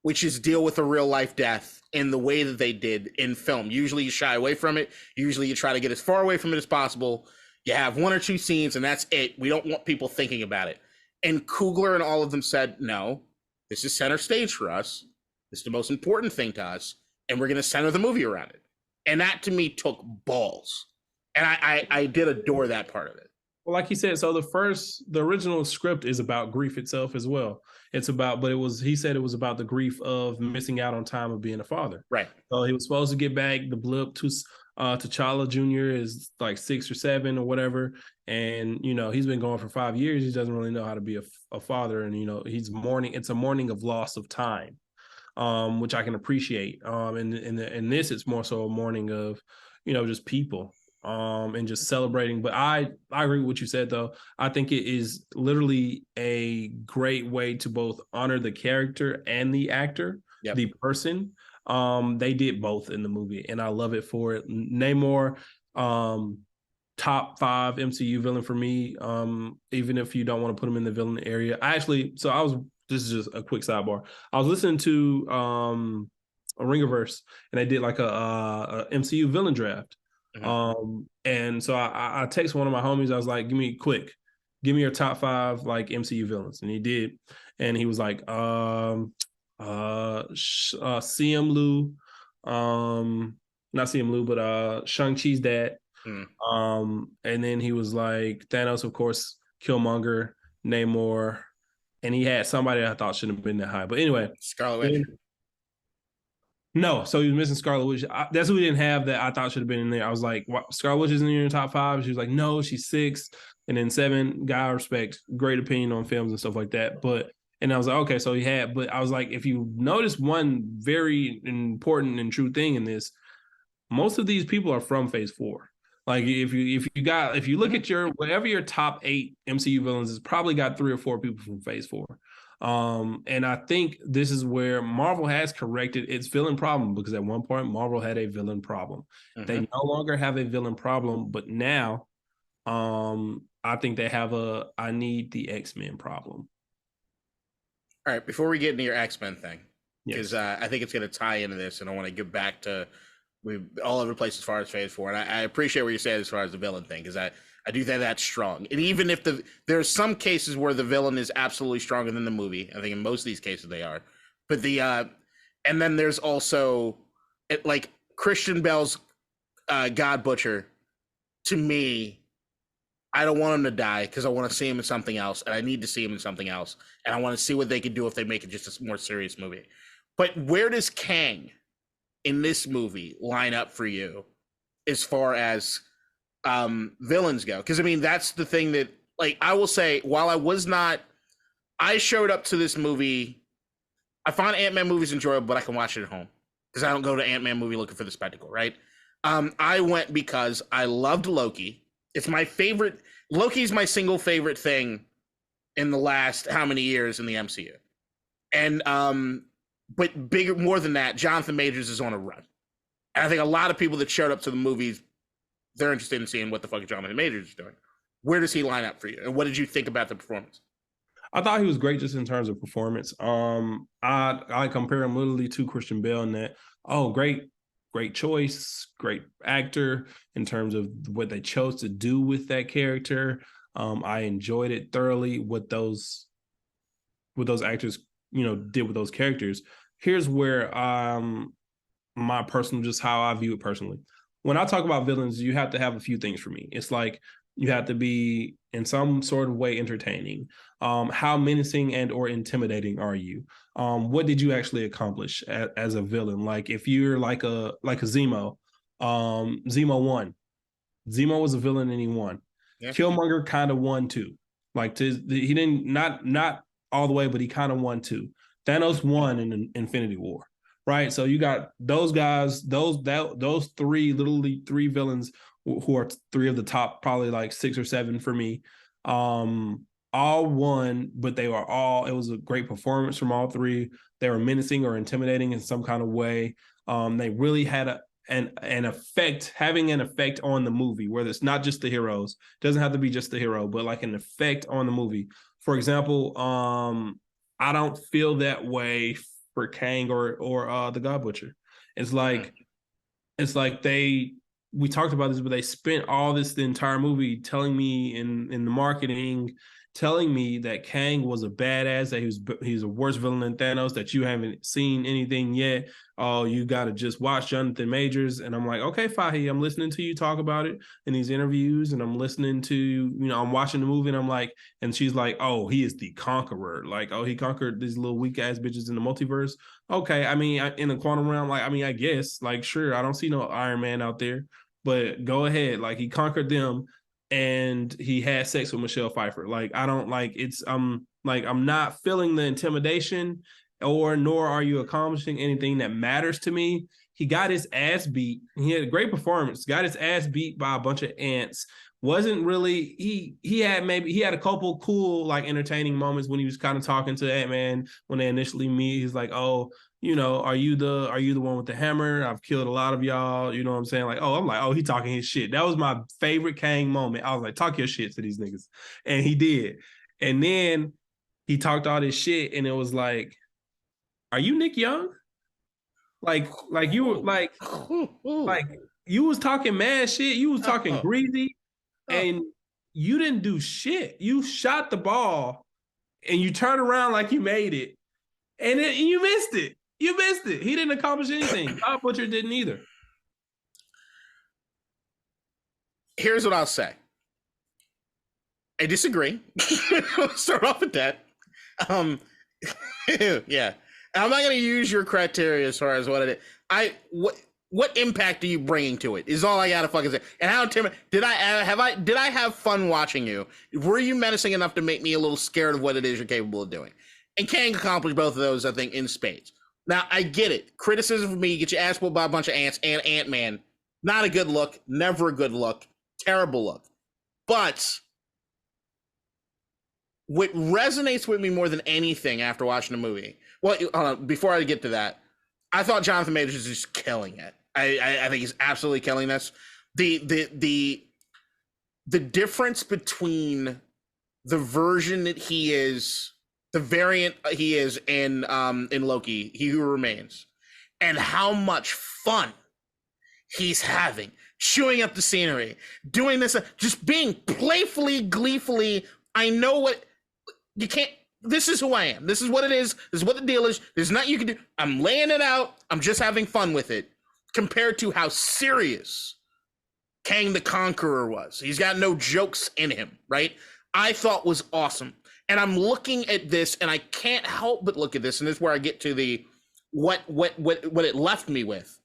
which is deal with a real life death in the way that they did in film. Usually you shy away from it. Usually you try to get as far away from it as possible. You have 1 or 2 scenes and that's it. We don't want people thinking about it. And Coogler and all of them said, no, this is center stage for us. This is the most important thing to us. And we're going to center the movie around it. And that to me took balls. And I did adore that part of it. Well, like he said, so the original script is about grief itself as well. He said it was about the grief of missing out on time of being a father. Right. So he was supposed to get back. The blip to T'Challa Jr. is like 6 or 7 or whatever. And, he's been gone for 5 years. He doesn't really know how to be a father. And, he's mourning. It's a mourning of loss of time, which I can appreciate. And in this, it's more so a mourning of, just people. And just celebrating. But I agree with what you said, though. I think it is literally a great way to both honor the character and the actor, the person. They did both in the movie, and I love it for it. Namor, top 5 MCU villain for me, even if you don't want to put him in the villain area. This is just a quick sidebar. I was listening to a Ringerverse, and they did like a MCU villain draft. And so I text one of my homies. I was like, give me your top 5 like MCU villains. And he did. And he was like, CM Lu, not CM Lu, but Shang-Chi's dad. And then he was like Thanos, of course, Killmonger, Namor, and he had somebody I thought shouldn't have been that high. But anyway, Scarlet Witch. No, so he was missing Scarlet Witch. That's who we didn't have that I thought should have been in there. I was like, what, Scarlet Witch isn't in your top 5? She was like, no, she's 6. And then 7, guy respects, great opinion on films and stuff like that. And I was like, okay, so he had, but I was like, if you notice one very important and true thing in this, most of these people are from Phase 4. Like if you look at whatever your top 8 MCU villains, it's probably got 3 or 4 people from Phase 4. And I think this is where Marvel has corrected its villain problem, because at one point Marvel had a villain problem. They no longer have a villain problem, but now I think they have I need the X-Men problem. All right, before we get into your X-Men thing, because I think it's going to tie into this, and I want to get back to all over the place as far as Phase 4, and I appreciate what you're saying as far as the villain thing, because I do think that's strong. And even if there's some cases where the villain is absolutely stronger than the movie, I think in most of these cases they are. But and then there's also like Christian Bale's God Butcher. To me, I don't want him to die because I want to see him in something else, and I need to see him in something else, and I want to see what they can do if they make it just a more serious movie. But where does Kang in this movie line up for you as far as villains go? Because I mean, that's the thing that, like, I will say, while I showed up to this movie, I find Ant-Man movies enjoyable, but I can watch it at home because I don't go to Ant-Man movie looking for the spectacle, right? I went because I loved Loki. It's my favorite. Loki's my single favorite thing in the last how many years in the MCU. And but bigger more than that, Jonathan Majors is on a run. And I think a lot of people that showed up to the movies, they're interested in seeing what the fuck Jonathan Majors is doing. Where does he line up for you? And what did you think about the performance? I thought he was great just in terms of performance. I compare him literally to Christian Bale in that, great choice, great actor in terms of what they chose to do with that character. I enjoyed it thoroughly what those actors, did with those characters. Here's where my personal, just how I view it personally. When I talk about villains, you have to have a few things for me. It's like you have to be in some sort of way entertaining. How menacing and or intimidating are you? What did you actually accomplish as a villain? Like if you're like a Zemo, Zemo won. Zemo was a villain and he won. Yeah. Killmonger kind of won too. Like he didn't not all the way, but he kind of won too. Thanos won in Infinity War, right? So you got those guys, those three, literally three villains who are three of the top, probably like 6 or 7 for me. All won, but it was a great performance from all three. They were menacing or intimidating in some kind of way. They really had an effect, having an effect on the movie, where it's not just the heroes. It doesn't have to be just the hero, but like an effect on the movie. For example, I don't feel that way for Kang or the God Butcher. It's like we talked about this, but they spent all the entire movie telling me in the marketing, telling me that Kang was a badass, that he's a worse villain than Thanos, that you haven't seen anything yet. Oh, you got to just watch Jonathan Majors. And I'm like, okay, Fahi, I'm listening to you talk about it in these interviews, and I'm listening to, I'm watching the movie, and I'm like, and she's like, oh, he is the conqueror. Like, oh, he conquered these little weak ass bitches in the multiverse. Okay, I mean, in the quantum realm, like, I mean, I guess, like, sure, I don't see no Iron Man out there, but go ahead. Like, he conquered them, and he had sex with Michelle Pfeiffer. Like, I don't like it's like I'm not feeling the intimidation, nor are you accomplishing anything that matters to me. He got his ass beat. He had a great performance. Got his ass beat by a bunch of ants. Wasn't really he had a couple cool, like, entertaining moments when he was kind of talking to Ant-Man when they initially meet. He's like, oh, are you the one with the hammer? I've killed a lot of y'all. You know what I'm saying? Like, I'm like, he talking his shit. That was my favorite Kang moment. I was like, talk your shit to these niggas. And he did. And then he talked all this shit, and it was like, are you Nick Young? Like you were like you was talking mad shit. You was talking greasy, and you didn't do shit. You shot the ball, and you turned around like you made it, and you missed it. You missed it. He didn't accomplish anything. God Butcher didn't either. Here's what I'll say. I disagree. Let's start off with that. Yeah. I'm not going to use your criteria as far as what it is. What impact are you bringing to it? Is all I got to fucking say. And how intimidating did I have fun watching you? Were you menacing enough to make me a little scared of what it is you're capable of doing? And Kang accomplished both of those, I think, in spades. Now, I get it. Criticism from me, get your ass pulled by a bunch of ants and Ant-Man. Not a good look. Never a good look. Terrible look. But what resonates with me more than anything after watching the movie, well, before I get to that, I thought Jonathan Majors is just killing it. I think he's absolutely killing this. The difference between the version that he is, the variant he is in Loki, He Who Remains, and how much fun he's having, chewing up the scenery, doing this, just being playfully, gleefully, I know what, you can't, this is who I am. This is what it is. This is what the deal is. There's nothing you can do. I'm laying it out. I'm just having fun with it, compared to how serious Kang the Conqueror was. He's got no jokes in him, right? I thought was awesome. And I'm looking at this, and I can't help but look at this, and this is where I get to the what it left me with.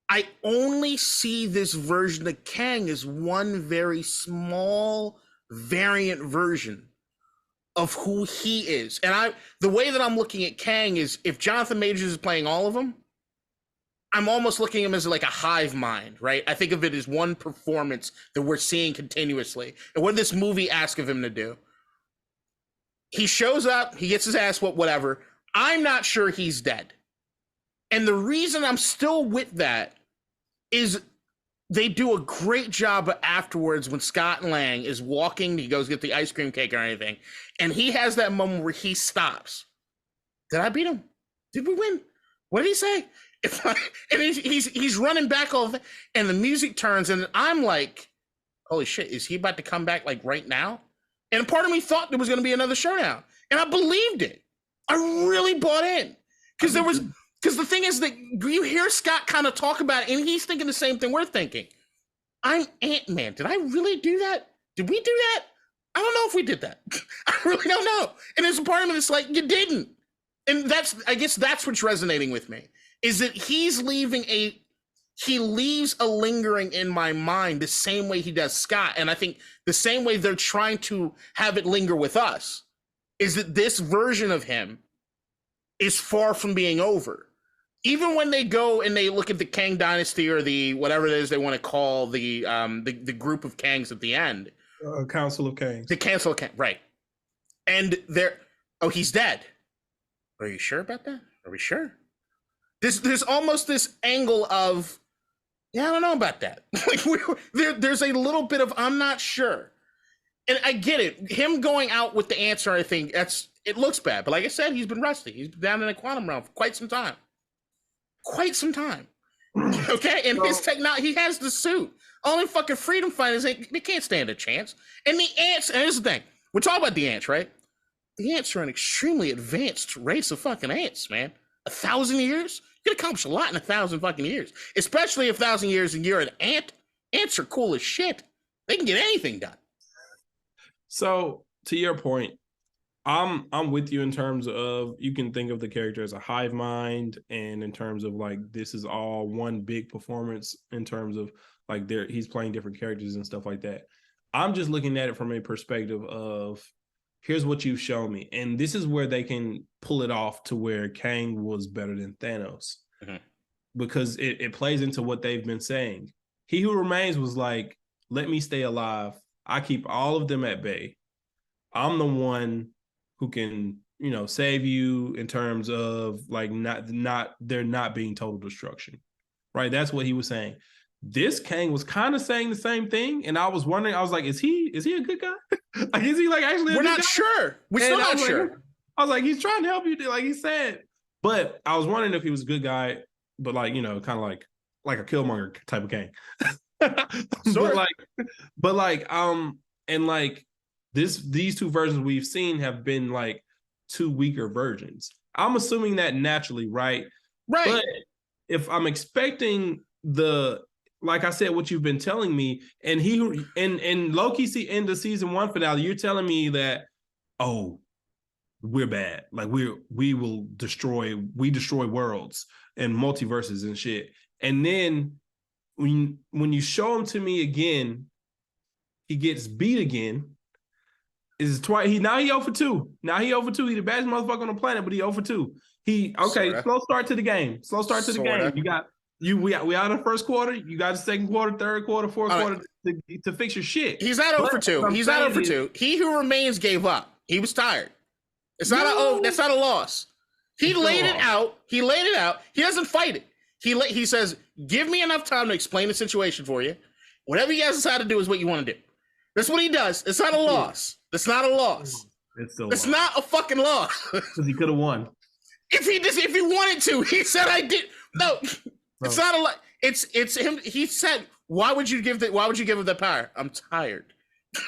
I only see this version of Kang as one very small variant version of who he is. And the way that I'm looking at Kang is, if Jonathan Majors is playing all of them, I'm almost looking at him as like a hive mind, right? I think of it as one performance that we're seeing continuously. And what did this movie ask of him to do? He shows up, he gets his ass whooped, whatever. I'm not sure he's dead. And the reason I'm still with that is they do a great job afterwards when Scott Lang is walking, he goes get the ice cream cake or anything, and he has that moment where he stops. Did I beat him? Did we win? What did he say? And he's running back all of it, and the music turns, and I'm like, holy shit, is he about to come back like right now? And part of me thought there was going to be another showdown, and I believed it. I really bought in because the thing is that you hear Scott kind of talk about it, and he's thinking the same thing we're thinking. I'm Ant-Man. Did I really do that? Did we do that? I don't know if we did that. I really don't know. And there's a part of me that's like, you didn't. And I guess that's what's resonating with me, is that he leaves a lingering in my mind the same way he does Scott. And I think the same way they're trying to have it linger with us is that this version of him is far from being over. Even when they go and they look at the Kang Dynasty or the whatever it is they want to call the group of Kangs at the end. Council of Kangs. The Council of Kangs, right. And he's dead. Are you sure about that? Are we sure? There's almost this angle of, I don't know about that. Like there's a little bit of, I'm not sure. And I get it. Him going out with the answer, I think it looks bad. But like I said, he's been rusty. He's been down in the quantum realm for quite some time. Okay? And his technology, he has the suit. Only fucking freedom fighters, they can't stand a chance. And the ants, and here's the thing. We're talking about the ants, right? The ants are an extremely advanced race of fucking ants, man. 1,000 years? You can accomplish a lot in 1,000 fucking years. Especially 1,000 years and you're an ant. Ants are cool as shit. They can get anything done. So, to your point, I'm with you in terms of, you can think of the character as a hive mind, and in terms of like, this is all one big performance in terms of like he's playing different characters and stuff like that. I'm just looking at it from a perspective of, here's what you've shown me. And this is where they can pull it off to where Kang was better than Thanos. Mm-hmm. Because it plays into what they've been saying. He Who Remains was like, let me stay alive. I keep all of them at bay. I'm the one who can, save you in terms of like they're not being total destruction. Right? That's what he was saying. This Kang was kind of saying the same thing, and I was wondering. I was like, "Is he a good guy? Like, is he like actually?" We're not sure. We're still not sure. I was like, "He's trying to help you," like he said. But I was wondering if he was a good guy, but like kind of like a Killmonger type of Kang. And like these two versions we've seen have been like two weaker versions. I'm assuming that naturally, right? Right. But if I'm expecting like I said, what you've been telling me, and Loki in the season 1 finale, you're telling me that, we're bad. Like we destroy worlds and multiverses and shit. And then when you show him to me again, he gets beat again. Is twice. He 0 for 2. Now he 0 for 2. He the baddest motherfucker on the planet, but he 0 for 2. Slow start to the game. We out in the first quarter. You got the second quarter, third quarter, fourth quarter to fix your shit. He's not 0 for 2. He's not 0 for 2. He Who Remains gave up. He was tired. That's not a loss. He laid it out. He doesn't fight it. He says, give me enough time to explain the situation for you. Whatever you guys decide to do is what you want to do. That's what he does. It's not a loss. It's not a loss. It's not a fucking loss. Because he could have won. If he wanted to, he said I did. No. It's not a lot. It's him. He said, why would you give him the power? I'm tired.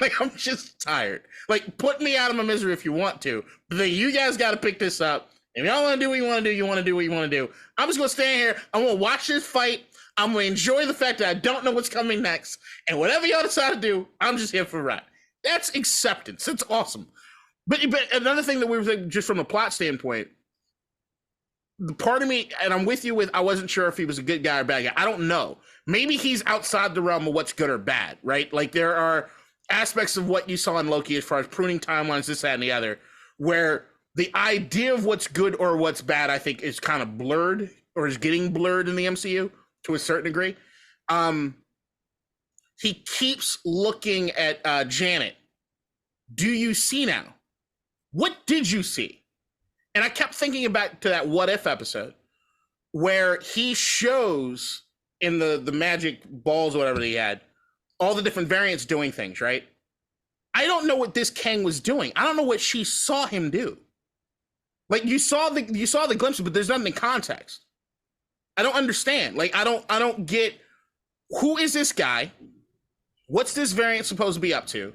Like, I'm just tired. Like, put me out of my misery if you want to. But then you guys got to pick this up. If y'all want to do what you want to do, you want to do what you want to do. I'm just going to stand here. I'm going to watch this fight. I'm going to enjoy the fact that I don't know what's coming next. And whatever y'all decide to do, I'm just here for a ride. That's acceptance. It's awesome. But another thing that we were thinking, just from a plot standpoint, the part of me, and I'm with you I wasn't sure if he was a good guy or bad guy. I don't know. Maybe he's outside the realm of what's good or bad, right? Like aspects of what you saw in Loki as far as pruning timelines, this, that, and the other, where the idea of what's good or what's bad, I think, is kind of blurred or is getting blurred in the MCU to a certain degree. He keeps looking at Janet. Do you see now? What did you see? And I kept thinking back to that What If episode where he shows in the magic balls or whatever he had, all the different variants doing things, right? I don't know what this Kang was doing. I don't know what she saw him do. Like you saw the glimpses, but there's nothing in context. I don't understand. Like I don't get, who is this guy? What's this variant supposed to be up to?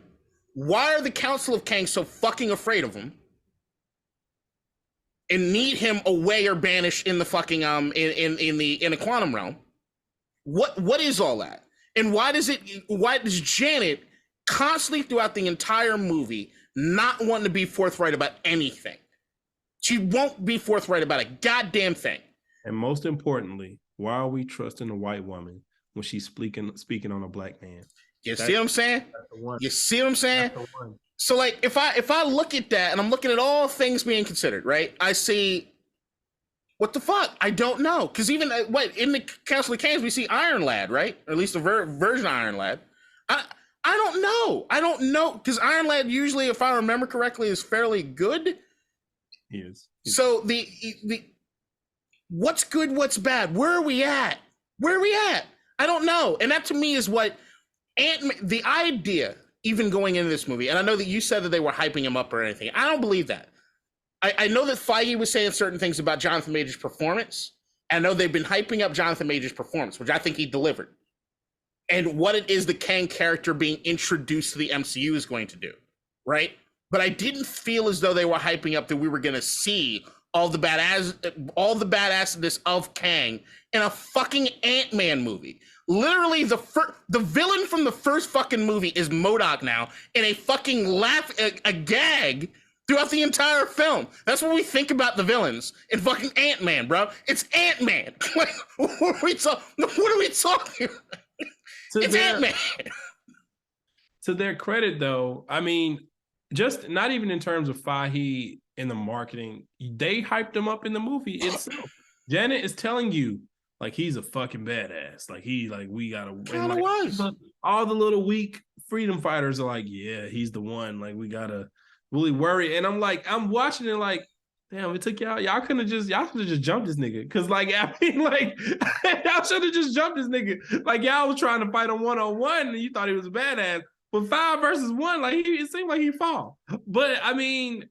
Why are the Council of Kang so fucking afraid of him and need him away or banished in the fucking in the quantum realm? What is all that? And why does Janet constantly throughout the entire movie not want to be forthright about anything? She won't be forthright about a goddamn thing. And most importantly, why are we trusting a white woman when she's speaking on a black man? See what I'm saying? You see what I'm saying? So like if I look at that and I'm looking at all things being considered, right? I see, what the fuck? I don't know. Because even in the Council of Kings, we see Iron Lad, right? Or at least a version of Iron Lad. I don't know. I don't know. Because Iron Lad usually, if I remember correctly, is fairly good. He is. So the what's good, what's bad? Where are we at? I don't know. And that to me is what the idea, even going into this movie, and I know that you said that they were hyping him up or anything. I don't believe that. I know that Feige was saying certain things about Jonathan Major's performance. I know they've been hyping up Jonathan Major's performance, which I think he delivered. And what it is the Kang character being introduced to the MCU is going to do, right? But I didn't feel as though they were hyping up that we were going to see all the badassedness of Kang in a fucking Ant-Man movie. Literally, the villain from the first fucking movie is MODOK now, in a fucking a gag throughout the entire film. That's what we think about the villains in fucking Ant-Man, bro. It's Ant-Man. Like, what are we talking about? It's Ant-Man. To their credit, though, I mean, just not even in terms of Feige in the marketing, they hyped him up in the movie itself. Janet is telling you, like, he's a fucking badass. Like, we gotta win. Like, was. All the little weak freedom fighters are like, yeah, he's the one. Like, we gotta really worry. And I'm watching it like, damn, it took y'all could have just jumped this nigga. Cause like, I mean, like, y'all should have just jumped this nigga. Like, y'all was trying to fight him 1-on-1 and you thought he was a badass. But 5 versus 1, like, it seemed like he'd fall. But I mean,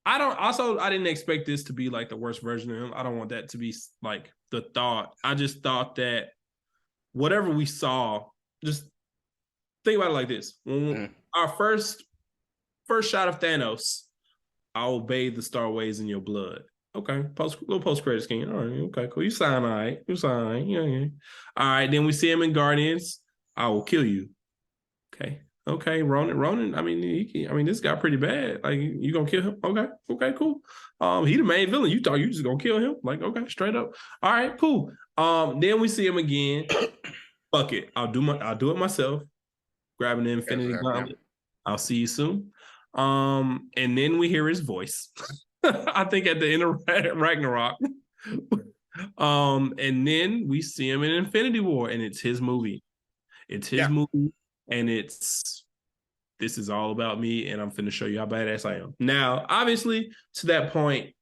I didn't expect this to be like the worst version of him. I don't want that to be like the thought. I just thought that whatever we saw, just think about it like this. When our first shot of Thanos, I will bathe the star waves in your blood. Okay, little post-credit scheme. All right, okay, cool. You sign all right. Yeah. All right, then we see him in Guardians. I will kill you. Okay, Ronan. I mean, this guy pretty bad. Like, you gonna kill him? Okay, cool. He the main villain. You thought you just gonna kill him? Like, okay, straight up. All right, cool. Then we see him again. Fuck it, I'll do it myself. Grabbing the Infinity Gauntlet. I'll see you soon. And then we hear his voice. I think at the end of Ragnarok. And then we see him in Infinity War, and it's his movie. Movie. And this is all about me, and I'm finna show you how badass I am. Now, obviously, to that point,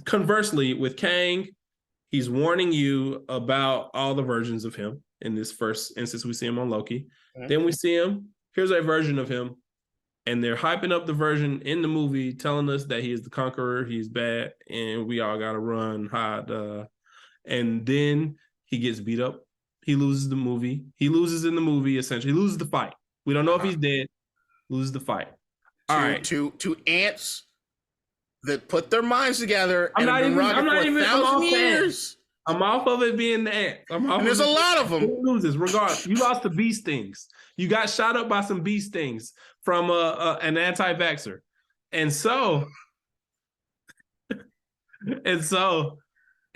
conversely, with Kang, he's warning you about all the versions of him. In this first instance, we see him on Loki. Mm-hmm. Then we see him. Here's a version of him. And they're hyping up the version in the movie, telling us that he is the conqueror, he's bad, and we all gotta run, hide. And then he gets beat up. He loses the movie. He loses in the movie, essentially. He loses the fight. We don't know if he's dead. Loses the fight. All right. To ants that put their minds together. I'm not even 1,000 years. I'm off of it being the ants. And there's a lot of them. Who loses? Regardless, you lost the bee stings. You got shot up by some bee stings from an anti-vaxxer. And so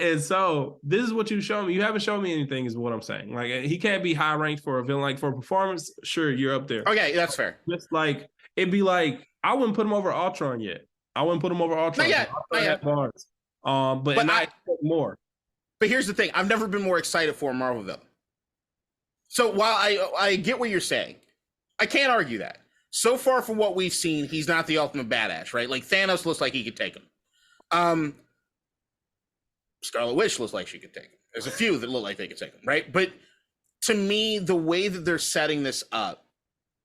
And so this is what you show me. You haven't shown me anything, is what I'm saying. Like, he can't be high ranked for a villain. Like, for performance, sure, you're up there. Okay, that's fair. Just like, it'd be like, I wouldn't put him over Ultron yet. I wouldn't put him over Ultron. Not yet. Bars. But I expect more. But here's the thing: I've never been more excited for a Marvel villain. So while I get what you're saying, I can't argue that. So far from what we've seen, he's not the ultimate badass, right? Like, Thanos looks like he could take him. Scarlet Witch looks like she could take him. There's a few that look like they could take him, right? But to me, the way that they're setting this up,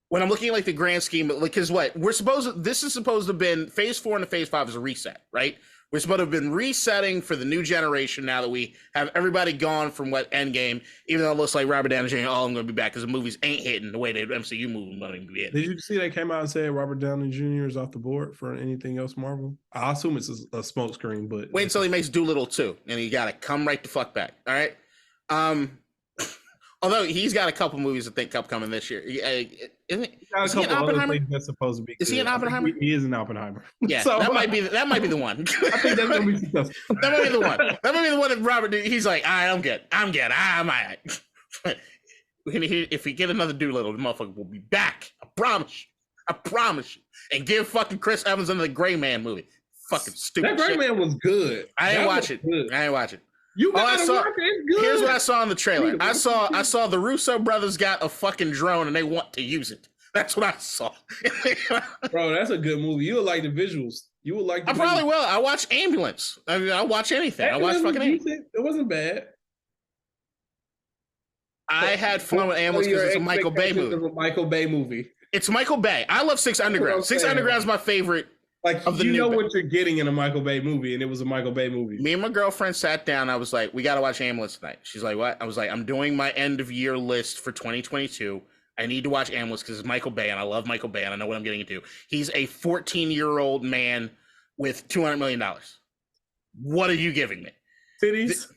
when I'm looking at like the grand scheme, like, because this is supposed to have been phase 4 and phase 5 is a reset, right? We're supposed to have been resetting for the new generation now that we have everybody gone from Endgame, even though it looks like Robert Downey Jr., I'm going to be back because the movies ain't hitting the way the MCU movie going to be hitting. Did you see they came out and said Robert Downey Jr. is off the board for anything else Marvel? I assume it's a smokescreen, but... Wait until he makes Doolittle 2, and he got to come right the fuck back, all right? Although he's got a couple movies I think upcoming this year. Is he an Oppenheimer? That's supposed to be. Is he an Oppenheimer? He is an Oppenheimer. Yeah, so, that might be the one. I think that's gonna be successful. That might be the one. That might be the one that Robert. He's like, all right, I'm good. I'm all right. If we get another Doolittle, the motherfucker will be back. I promise you. And give fucking Chris Evans another Gray Man movie. Fucking stupid. That Gray Man was good. I ain't watch it. You gotta watch it. It's good. Here's what I saw in the trailer. I saw the Russo brothers got a fucking drone and they want to use it. That's what I saw. Bro, that's a good movie. You would like the visuals. You would like. I probably will. I watch Ambulance. I mean, I watch anything. I watch fucking anything. It wasn't bad. I had fun with Ambulance because it's a Michael Bay movie. It's Michael Bay. I love Six Underground. Six Underground is my favorite. Like, you know what you're getting in a Michael Bay movie, and it was a Michael Bay movie. Me and my girlfriend sat down. I was like, we got to watch Ambulance tonight. She's like, what? I was like, I'm doing my end of year list for 2022. I need to watch Ambulance because it's Michael Bay, and I love Michael Bay, and I know what I'm getting into. He's a 14-year-old man with $200 million. What are you giving me? Titties?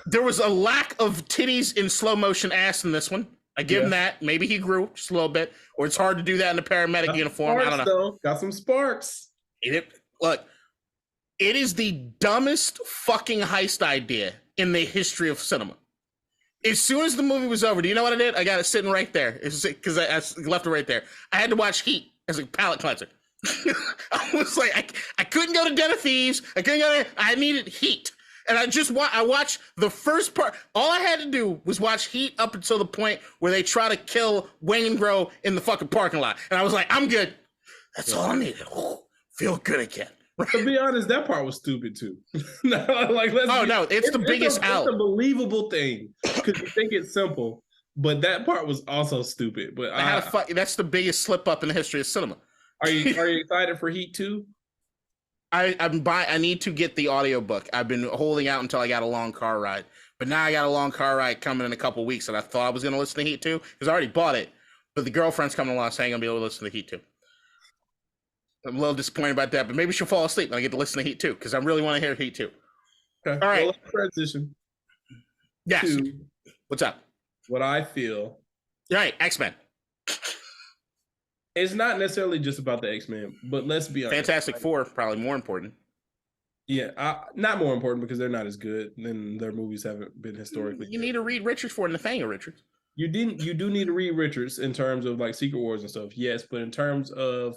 There was a lack of titties in slow motion ass in this one. I give him that. Maybe he grew just a little bit, or it's hard to do that in a paramedic uniform. I don't know. Though. Got some sparks. Look, it is the dumbest fucking heist idea in the history of cinema. As soon as the movie was over, do you know what I did? I got it sitting right there because I left it right there. I had to watch Heat as a palate cleanser. I was like, I couldn't go to Den of Thieves. I needed Heat. And I watched the first part. All I had to do was watch Heat up until the point where they try to kill Waingro in the fucking parking lot. And I was like, I'm good. That's all I needed. Oh, feel good again. To be honest, that part was stupid too. It's the biggest out. It's a believable thing because you think it's simple, but that part was also stupid. But that's the biggest slip up in the history of cinema. Are you excited for Heat 2? I need to get the audiobook. I've been holding out until I got a long car ride. But now I got a long car ride coming in a couple weeks, and I thought I was going to listen to Heat 2 because I already bought it. But the girlfriend's coming along saying I'm going to be able to listen to Heat 2. I'm a little disappointed about that, but maybe she'll fall asleep and I get to listen to Heat 2 because I really want to hear Heat 2. Okay. All right. Well, let's transition. Yes. What's up? What I feel. All right, X-Men. It's not necessarily just about the X-Men, but let's be honest. Fantastic Four, probably more important. Yeah, not more important because they're not as good than their movies haven't been historically. You need to read Richards for Nathaniel Richards. You do need to read Richards in terms of like Secret Wars and stuff, yes, but in terms of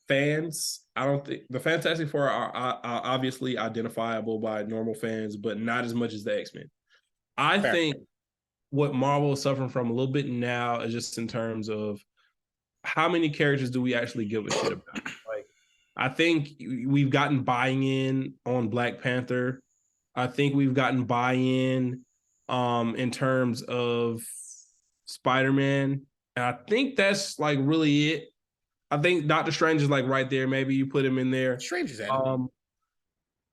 fans, I don't think the Fantastic Four are obviously identifiable by normal fans, but not as much as the X-Men. I think what Marvel is suffering from a little bit now is just in terms of how many characters do we actually give a shit about? Like, I think we've gotten buy-in on Black Panther. I think we've gotten buy-in in terms of Spider-Man. And I think that's like really it. I think Doctor Strange is like right there. Maybe you put him in there. Strange is that.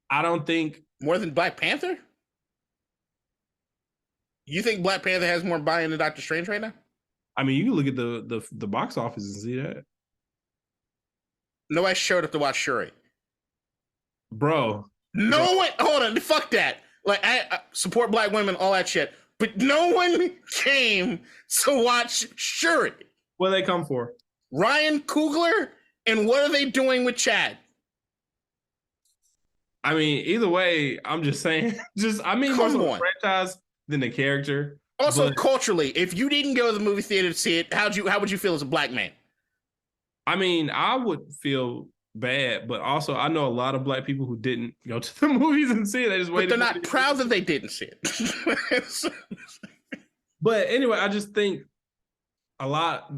I don't think more than Black Panther. You think Black Panther has more buy-in than Doctor Strange right now? I mean, you can look at the box office and see that. Nobody showed up to watch Shuri. Bro. No one, hold on, fuck that. Like, I support Black women, all that shit. But no one came to watch Shuri. What do they come for? Ryan Coogler? And what are they doing with Chad? I mean, either way, I'm just saying. I mean, more so the franchise than the character. Also, culturally, if you didn't go to the movie theater to see it, how would you feel as a black man? I mean, I would feel bad, but also I know a lot of black people who didn't go to the movies and see it. They just waited. But they're not proud that they didn't see it. But anyway, I just think a lot.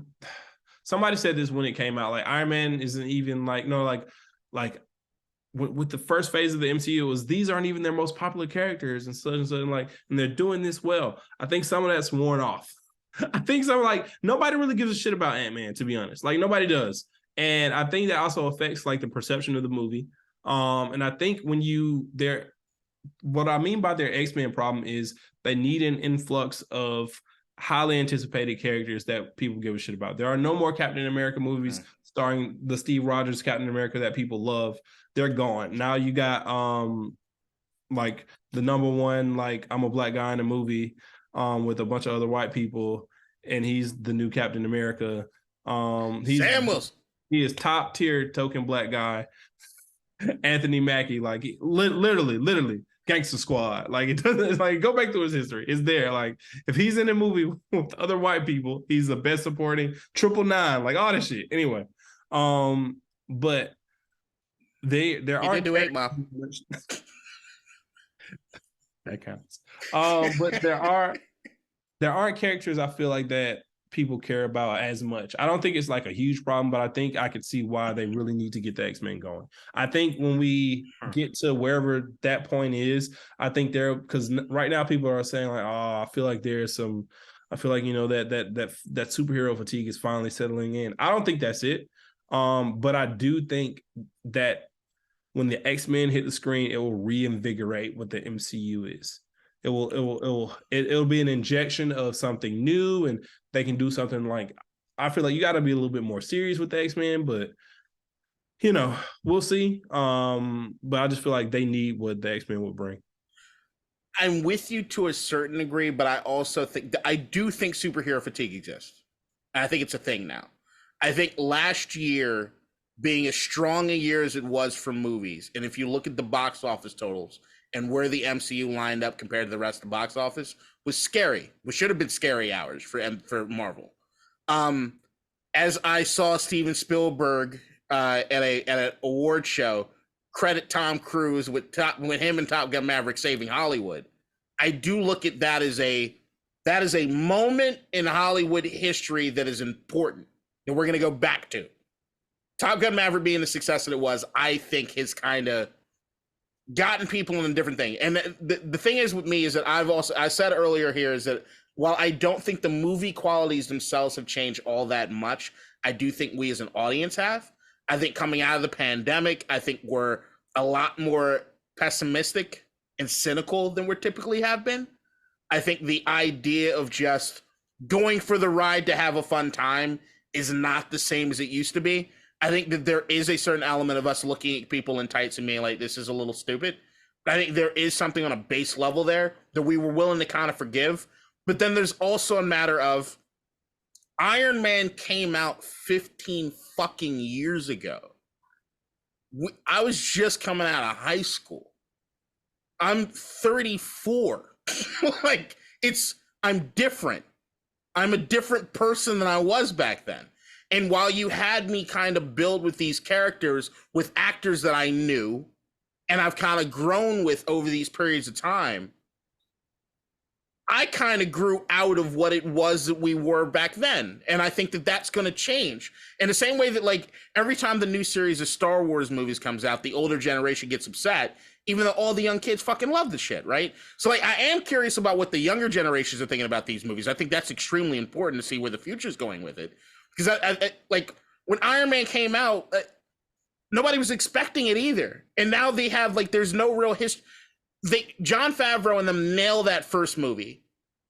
Somebody said this when it came out. Like Iron Man isn't even like with the first phase of the MCU was these aren't even their most popular characters and such and such, and they're doing this well. I think some of that's worn off. I think some like nobody really gives a shit about Ant-Man, to be honest. Like nobody does. And I think that also affects like the perception of the movie. And I think what I mean by their X-Men problem is they need an influx of highly anticipated characters that people give a shit about. There are no more Captain America movies starring the Steve Rogers Captain America that people love. They're gone. Now you got like the number one, like I'm a black guy in a movie with a bunch of other white people, and he's the new Captain America. Sam Wilson. He is top tier token black guy. Anthony Mackie, like literally Gangster Squad. Like it doesn't. It's like go back to his history. It's there. Like if he's in a movie with other white people, he's the best supporting. 999, like all that shit. Anyway, but there are do 8 Mile. That counts. But there are characters I feel like that people care about as much. I don't think it's like a huge problem, but I think I could see why they really need to get the X-Men going. I think when we get to wherever that point is, I think because right now people are saying like, oh, I feel like that superhero fatigue is finally settling in. I don't think that's it. But I do think that when the X-Men hit the screen, it will reinvigorate what the MCU is. It'll be an injection of something new, and they can do something like, I feel like you got to be a little bit more serious with the X-Men, but we'll see. But I just feel like they need what the X-Men would bring. I'm with you to a certain degree, but I also think superhero fatigue exists. And I think it's a thing now. I think last year being as strong a year as it was for movies, and if you look at the box office totals and where the MCU lined up compared to the rest of the box office, was scary. Which should have been scary hours for Marvel. As I saw Steven Spielberg at an award show credit Tom Cruise with him and Top Gun Maverick saving Hollywood, I do look at that as a moment in Hollywood history that is important that we're going to go back to. Top Gun Maverick being the success that it was, I think has kind of gotten people in a different thing. And the thing is with me is that I said earlier here is that while I don't think the movie qualities themselves have changed all that much, I do think we as an audience have. I think coming out of the pandemic, I think we're a lot more pessimistic and cynical than we typically have been. I think the idea of just going for the ride to have a fun time is not the same as it used to be. I think that there is a certain element of us looking at people in tights and being like, this is a little stupid. But I think there is something on a base level there that we were willing to kind of forgive. But then there's also a matter of Iron Man came out 15 fucking years ago. I was just coming out of high school. I'm 34. I'm different. I'm a different person than I was back then. And while you had me kind of build with these characters with actors that I knew and I've kind of grown with over these periods of time, I kind of grew out of what it was that we were back then. And I think that that's going to change. In the same way that like every time the new series of Star Wars movies comes out, the older generation gets upset, even though all the young kids fucking love the shit, right? So like I am curious about what the younger generations are thinking about these movies. I think that's extremely important to see where the future is going with it. Because I like when Iron Man came out, nobody was expecting it either. And now they have like, there's no real history. Jon Favreau and them nail that first movie.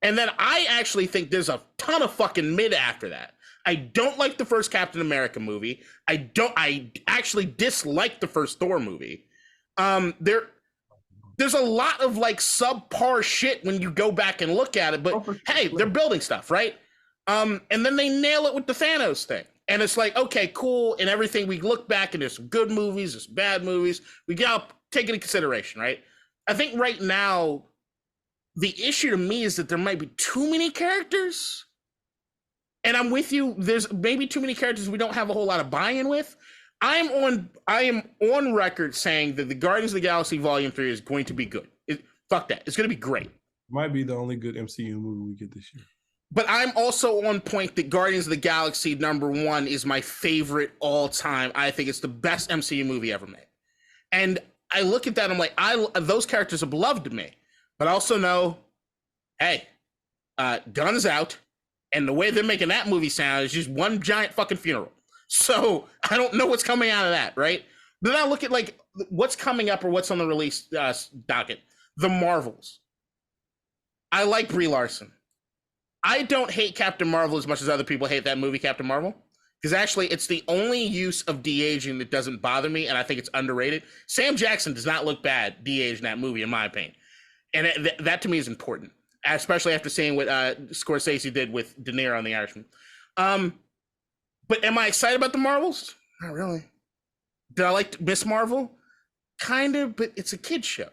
And then I actually think there's a ton of fucking mid after that. I don't like the first Captain America movie. I actually dislike the first Thor movie. There's a lot of like subpar shit when you go back and look at it, but hey, they're building stuff, right? And then they nail it with the Thanos thing. And it's like, okay, cool. And everything, we look back and there's some good movies, there's bad movies. We got take into consideration, right? I think right now the issue to me is that there might be too many characters. And I'm with you. There's maybe too many characters we don't have a whole lot of buy-in with. I am on record saying that the Guardians of the Galaxy Volume 3 is going to be good. Fuck that. It's going to be great. Might be the only good MCU movie we get this year. But I'm also on point that Guardians of the Galaxy #1 is my favorite all time. I think it's the best MCU movie ever made. And I look at that, I'm like, those characters are beloved to me. But I also know, hey, Gunn's out. And the way they're making that movie sound is just one giant fucking funeral. So I don't know what's coming out of that, right? But then I look at like what's coming up or what's on the release docket. The Marvels. I like Brie Larson. I don't hate Captain Marvel as much as other people hate that movie, Captain Marvel. Because actually, it's the only use of de-aging that doesn't bother me, and I think it's underrated. Sam Jackson does not look bad de-aged in that movie, in my opinion. And that to me is important, especially after seeing what Scorsese did with De Niro on The Irishman. But am I excited about the Marvels? Not really. Did I like Miss Marvel? Kind of, but it's a kid's show.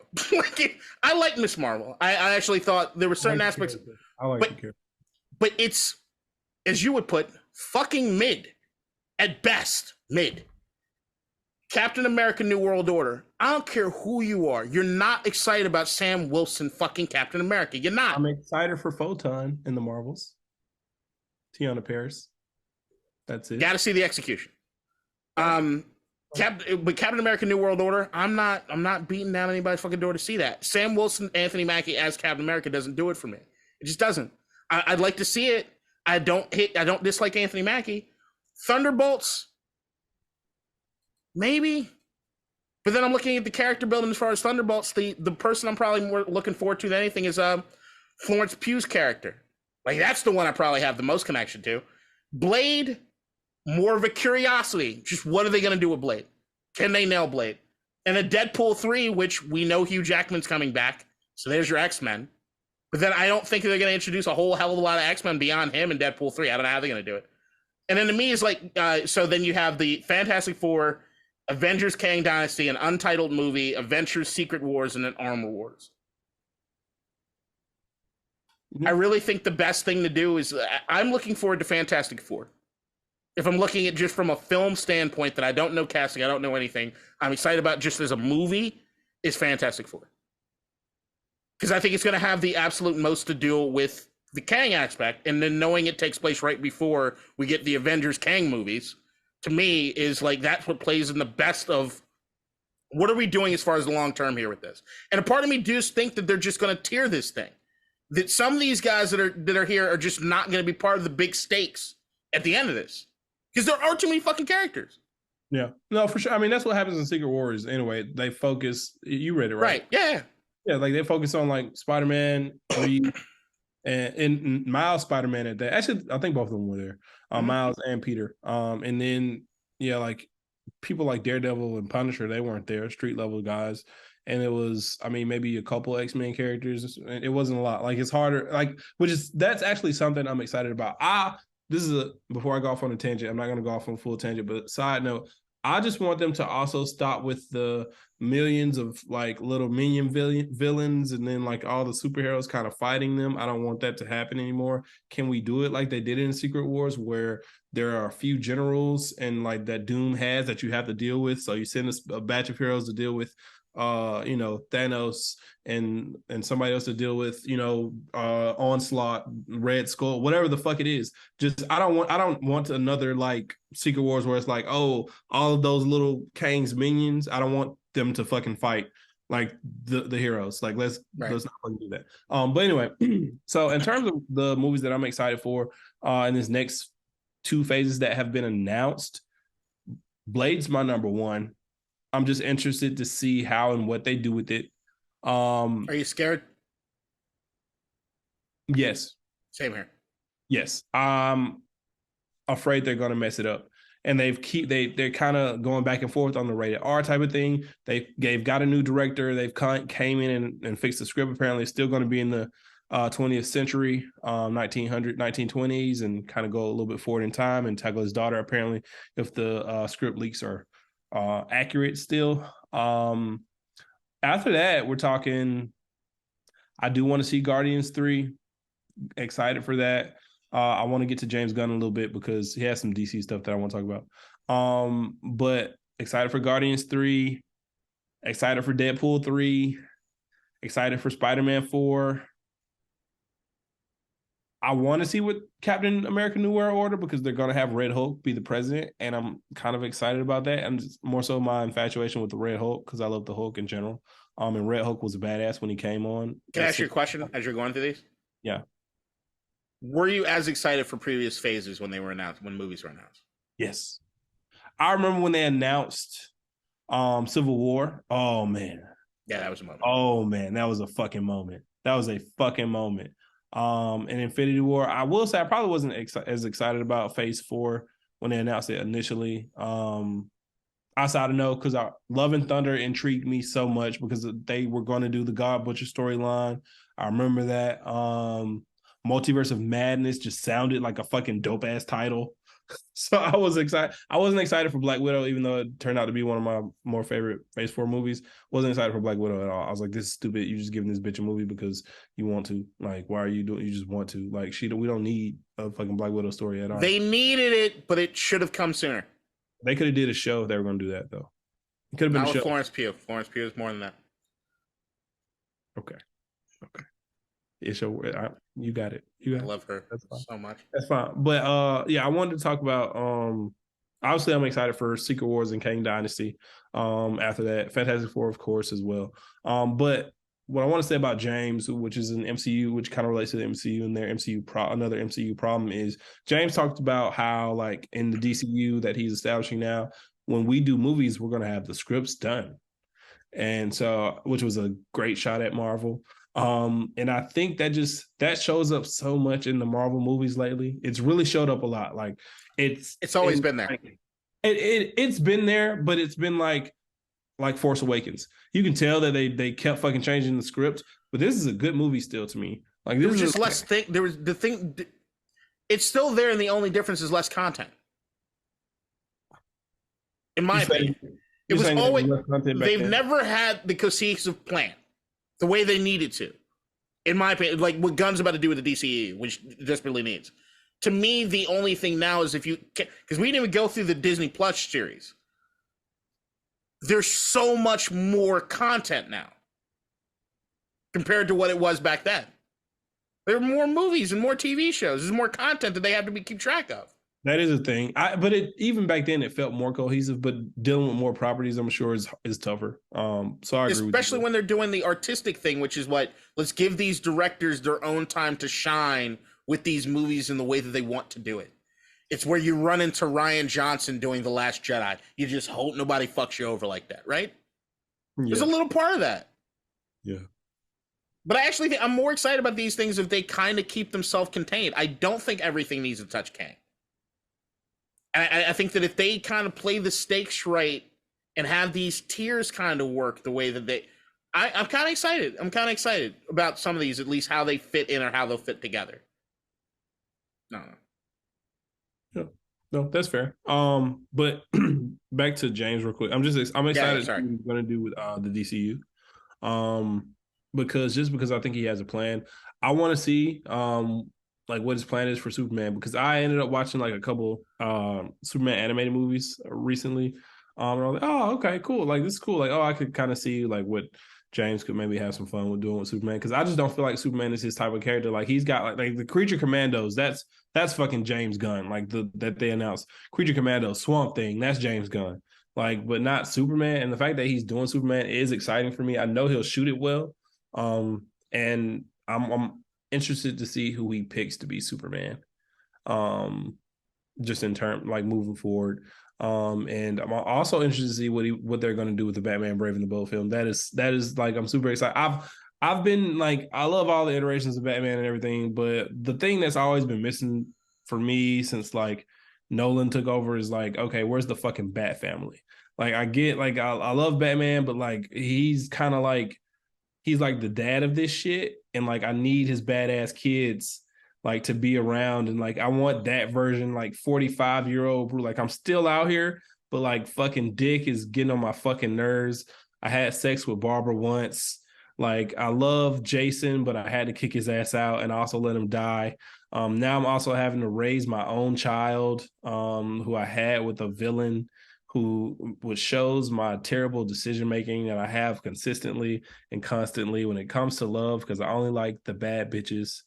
I like Miss Marvel. I actually thought there were certain aspects. I like the character. But it's, as you would put, fucking mid. At best, mid. Captain America New World Order. I don't care who you are. You're not excited about Sam Wilson fucking Captain America. You're not. I'm excited for Photon in the Marvels. Tiana Paris. That's it. Got to see the execution. But Captain America New World Order, I'm not beating down anybody's fucking door to see that. Sam Wilson, Anthony Mackie as Captain America doesn't do it for me. It just doesn't. I'd like to see it. I don't dislike Anthony Mackie. Thunderbolts, maybe. But then I'm looking at the character building as far as Thunderbolts. The person I'm probably more looking forward to than anything is Florence Pugh's character. Like, that's the one I probably have the most connection to. Blade, more of a curiosity. Just what are they going to do with Blade? Can they nail Blade? And a Deadpool 3, which we know Hugh Jackman's coming back. So there's your X-Men. But then I don't think they're going to introduce a whole hell of a lot of X-Men beyond him and Deadpool 3. I don't know how they're going to do it. And then to me, it's like, so then you have the Fantastic Four, Avengers Kang Dynasty, an untitled movie, Avengers Secret Wars, and then Armor Wars. I really think the best thing to do is, I'm looking forward to Fantastic Four. If I'm looking at just from a film standpoint that I don't know casting, I don't know anything, I'm excited about just as a movie, is Fantastic Four. Because I think it's going to have the absolute most to do with the Kang aspect, and then knowing it takes place right before we get the Avengers Kang movies, to me, is like, that's what plays in the best of what are we doing as far as the long term here with this. And a part of me does think that they're just going to tier this thing. That some of these guys that are here are just not going to be part of the big stakes at the end of this. Because there are too many fucking characters. Yeah. No, for sure. I mean, that's what happens in Secret Wars anyway. They focus, you read it, right? Right, yeah. Yeah, like they focus on like Spider-Man, Reed, and Miles Spider-Man at that. Actually, I think both of them were there. Miles and Peter. And then, yeah, like people like Daredevil and Punisher, they weren't there, street level guys. And it was, I mean, maybe a couple X-Men characters. It wasn't a lot. Like, it's harder, like, that's actually something I'm excited about. Before I go off on a tangent, I'm not going to go off on a full tangent, but side note, I just want them to also stop with the millions of like little minion villains and then like all the superheroes kind of fighting them. I don't want that to happen anymore. Can we do it like they did in Secret Wars, where there are a few generals and like that Doom has that you have to deal with? So you send a batch of heroes to deal with Thanos and somebody else to deal with, Onslaught, Red Skull, whatever the fuck it is. Just I don't want another like Secret Wars where it's like, oh, all of those little Kang's minions, I don't want them to fucking fight like the heroes. Like let's not fucking do that. But anyway, so in terms of the movies that I'm excited for in this next 2 phases that have been announced, Blade's my number 1. I'm just interested to see how and what they do with it. Are you scared? Yes. Same here. Yes. I'm afraid they're going to mess it up. And they're kind of going back and forth on the rated R type of thing. They've got a new director. They've came in and fixed the script. Apparently, it's still going to be in the 20th century, 1920s, and kind of go a little bit forward in time and tackle his daughter, apparently, if the script leaks are accurate still. After that, we're talking. I do want to see Guardians 3. Excited for that. I want to get to James Gunn a little bit because he has some DC stuff that I want to talk about. But excited for Guardians 3. Excited for Deadpool 3. Excited for Spider-Man 4. I want to see what Captain America New World Order, because they're going to have Red Hulk be the president, and I'm kind of excited about that. I'm just more so my infatuation with the Red Hulk because I love the Hulk in general. And Red Hulk was a badass when he came on. Can I ask you a question as you're going through these? Yeah. Were you as excited for previous phases when they were announced, when movies were announced? Yes. I remember when they announced Civil War. Oh, man. Yeah, that was a moment. Oh, man. That was a fucking moment. That was a fucking moment. And Infinity War, I will say I probably wasn't as excited about Phase 4 when they announced it initially. Outside of no, because Love and Thunder intrigued me so much because they were going to do the God Butcher storyline. I remember that. Multiverse of Madness just sounded like a fucking dope ass title. So I was excited. I wasn't excited for Black Widow, even though it turned out to be one of my more favorite Phase 4 movies. Wasn't excited for Black Widow at all. I was like, this is stupid. You're just giving this bitch a movie because you want to. Like, why are you doing? You just want to. Like, we don't need a fucking Black Widow story at all. They needed it, but it should have come sooner. They could have did a show if they were going to do that, though. It could have been Not a show. Florence Pugh. Florence Pugh is more than that. Okay. It's your, you got it. I love her so much. That's fine. But yeah, I wanted to talk about obviously I'm excited for Secret Wars and Kang Dynasty. After that, Fantastic Four, of course, as well. But what I want to say about James, which is an MCU, which kind of relates to the MCU and their another MCU problem is James talked about how, like, in the DCU that he's establishing now, when we do movies, we're going to have the scripts done. And so, which was a great shot at Marvel. And I think that shows up so much in the Marvel movies lately. It's really showed up a lot. Like it's always been there. Like, it's been there, but it's been like Force Awakens. You can tell that they kept fucking changing the script, but this is a good movie still to me. Like this there was just less thing. There was the thing. It's still there, and the only difference is less content. In my opinion, it was always they've never had the cohesive plan the way they needed to. In my opinion, like what Gunn's about to do with the DCE, which desperately needs. To me, the only thing now is if you, because we didn't even go through the Disney Plus series. There's so much more content now compared to what it was back then. There are more movies and more TV shows. There's more content that they have to keep track of. That is a thing. But even back then it felt more cohesive, but dealing with more properties, I'm sure is tougher. So I agree. Especially when they're doing the artistic thing, which is let's give these directors their own time to shine with these movies in the way that they want to do it. It's where you run into Rian Johnson doing The Last Jedi. You just hope nobody fucks you over like that, right? Yeah. There's a little part of that. Yeah. But I actually think I'm more excited about these things if they kind of keep them self-contained. I don't think everything needs to touch Kang. And I think that if they kind of play the stakes right and have these tiers kind of work the way that I'm kind of excited. I'm kind of excited about some of these, at least how they fit in or how they'll fit together. No, that's fair. But back to James real quick. I'm excited what he's going to do with the DCU. Because I think he has a plan. I want to see like what his plan is for Superman, because I ended up watching like a couple Superman animated movies recently. And I was like, oh, okay, cool. Like this is cool. Like, oh, I could kind of see like what James could maybe have some fun with doing with Superman, because I just don't feel like Superman is his type of character. Like he's got like the Creature Commandos. That's fucking James Gunn. Like that they announced Creature Commandos, Swamp Thing. That's James Gunn. Like, but not Superman. And the fact that he's doing Superman is exciting for me. I know he'll shoot it well. And I'm interested to see who he picks to be Superman. Just in terms like moving forward. And I'm also interested to see what they're going to do with the Batman Brave and the Bold film. That is like, I'm super excited. I've been like, I love all the iterations of Batman and everything, but the thing that's always been missing for me since like Nolan took over is like, okay, where's the fucking Bat family? Like I get like, I love Batman, but like, he's kind of like, he's like the dad of this shit. And like, I need his badass kids like to be around, and like I want that version, like 45-year-old like I'm still out here, but like fucking Dick is getting on my fucking nerves. I had sex with Barbara once. Like, I love Jason, but I had to kick his ass out and also let him die. Now I'm also having to raise my own child, who I had with a villain which shows my terrible decision making that I have consistently and constantly when it comes to love, because I only like the bad bitches.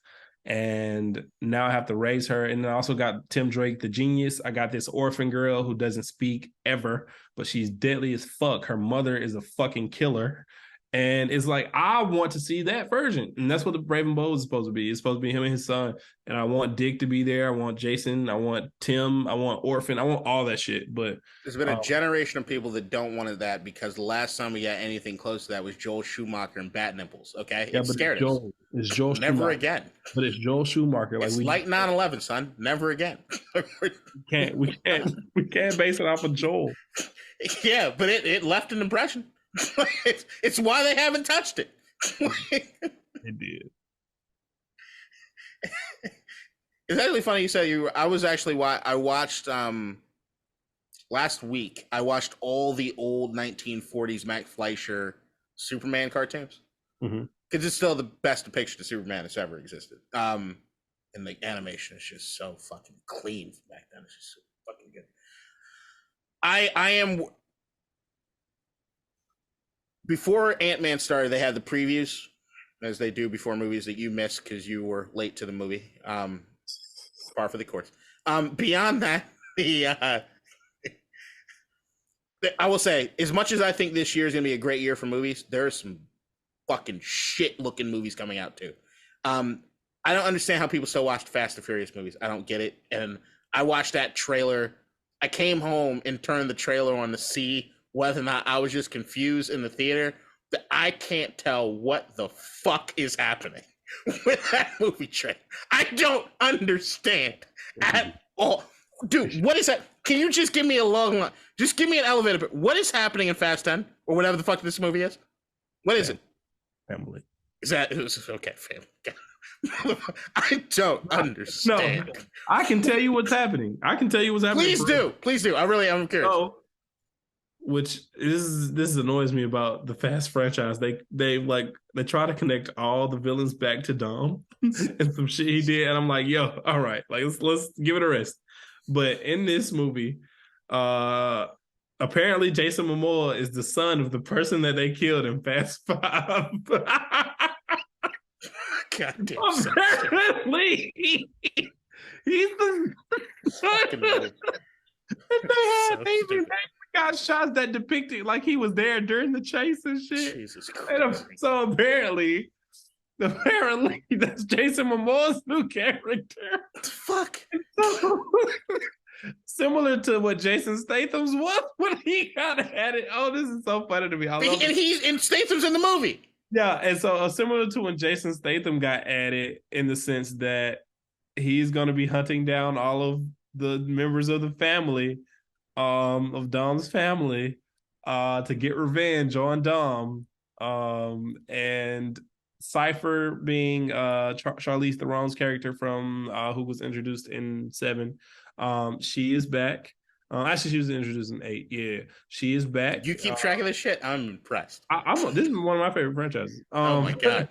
And now I have to raise her. And then I also got Tim Drake, the genius. I got this orphan girl who doesn't speak ever, but she's deadly as fuck. Her mother is a fucking killer. And it's like, I want to see that version. And that's what the Brave Bold is supposed to be. It's supposed to be him and his son. And I want Dick to be there. I want Jason. I want Tim. I want Orphan. I want all that shit. But there's been a generation of people that don't want that, because the last time we got anything close to that was Joel Schumacher and Bat Nipples. Okay? Yeah, it scared us. It's Joel Never Schumacher. Again. But it's Joel Schumacher. It's like 9/11, son. Never again. we can't base it off of Joel. Yeah, but it left an impression. It's why they haven't touched it. It did. It's actually funny you said I was actually I watched last week. I watched all the old 1940s Mac Fleischer Superman cartoons, because it's still the best depiction of Superman that's ever existed. And the animation is just so fucking clean from back then. It's just so fucking good. I am. Before Ant-Man started, they had the previews, as they do before movies that you missed because you were late to the movie. Par for the course. Beyond that, I will say, as much as I think this year is going to be a great year for movies, there's some fucking shit-looking movies coming out too. I don't understand how people still watch Fast and Furious movies. I don't get it. And I watched that trailer. I came home and turned the trailer on to see whether or not I was just confused in the theater. That I can't tell what the fuck is happening with that movie trailer. I don't understand at all. Dude, what is that? Can you just give me a long line? Just give me an elevator. What is happening in Fast 10 or whatever the fuck this movie is? What is it? Family. Is that okay? Family. I don't understand. No, I can tell you what's happening. Please do. I'm curious. So, which this annoys me about the Fast franchise. They try to connect all the villains back to Dom and some shit he did, and I'm like, yo, all right, like let's give it a rest. But in this movie, apparently Jason Momoa is the son of the person that they killed in Fast 5. God damn. Apparently, he's the son. They got shots that depicted like he was there during the chase and shit. Jesus Christ. And so apparently that's Jason Momoa's new character. Fuck. So, similar to what Jason Statham's was when he got at it. Oh, this is so funny to me. And Statham's in the movie. Yeah, and so similar to when Jason Statham got at it, in the sense that he's going to be hunting down all of the members of the family, of Dom's family, to get revenge on Dom. And Cypher being Charlize Theron's character from who was introduced in 7. She is back. Actually, she was introduced in 8. Yeah, she is back. You keep track of this shit? I'm impressed. This is one of my favorite franchises. Oh my god.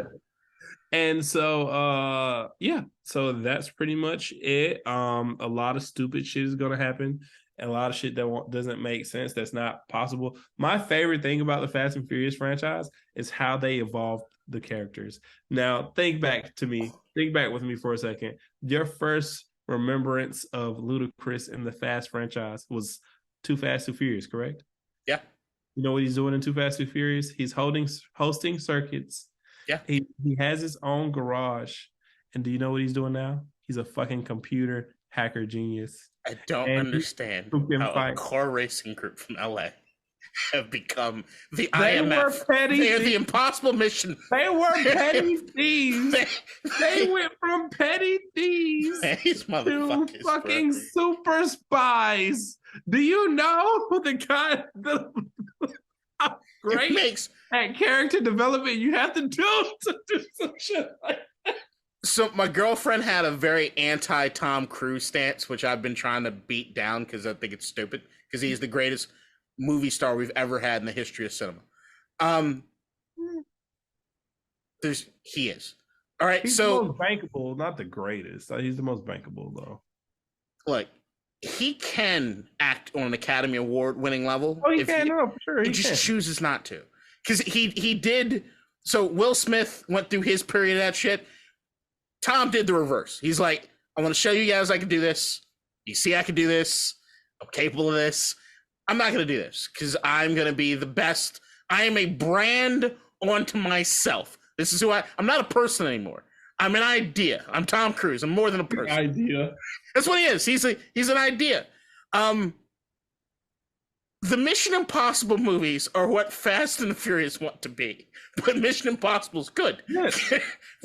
And so so that's pretty much it. A lot of stupid shit is gonna happen, and a lot of shit that doesn't make sense, that's not possible. My favorite thing about the Fast and Furious franchise is how they evolved the characters. Now think back with me for a second. Your first remembrance of Ludacris in the Fast franchise was Too Fast, Too Furious, correct? Yeah. You know what he's doing in Too Fast, Too Furious? He's hosting circuits. Yeah. He has his own garage. And do you know what he's doing now? He's a fucking computer hacker genius. I don't understand how a car racing group from LA have become the IMF. They're the impossible mission. They were petty thieves. They went from petty thieves to fucking super spies. Do you know the kind of great at character development you have to do some shit like that? So my girlfriend had a very anti-Tom Cruise stance, which I've been trying to beat down because I think it's stupid, because he's the greatest movie star we've ever had in the history of cinema. He is. All right, he's so the most bankable, not the greatest. He's the most bankable though. Look, he can act on an Academy Award winning level. Oh, he can, no, for sure. He just chooses not to. Because he did. So Will Smith went through his period of that shit. Tom did the reverse. He's like, I want to show you guys I can do this. You see I can do this. I'm capable of this. I'm not going to do this because I'm going to be the best. I am a brand onto myself. This is who I'm not a person anymore. I'm an idea. I'm Tom Cruise. I'm more than a person. Idea. That's what he is. He's an idea. The Mission Impossible movies are what Fast and the Furious want to be, but Mission Impossible is good. Yes.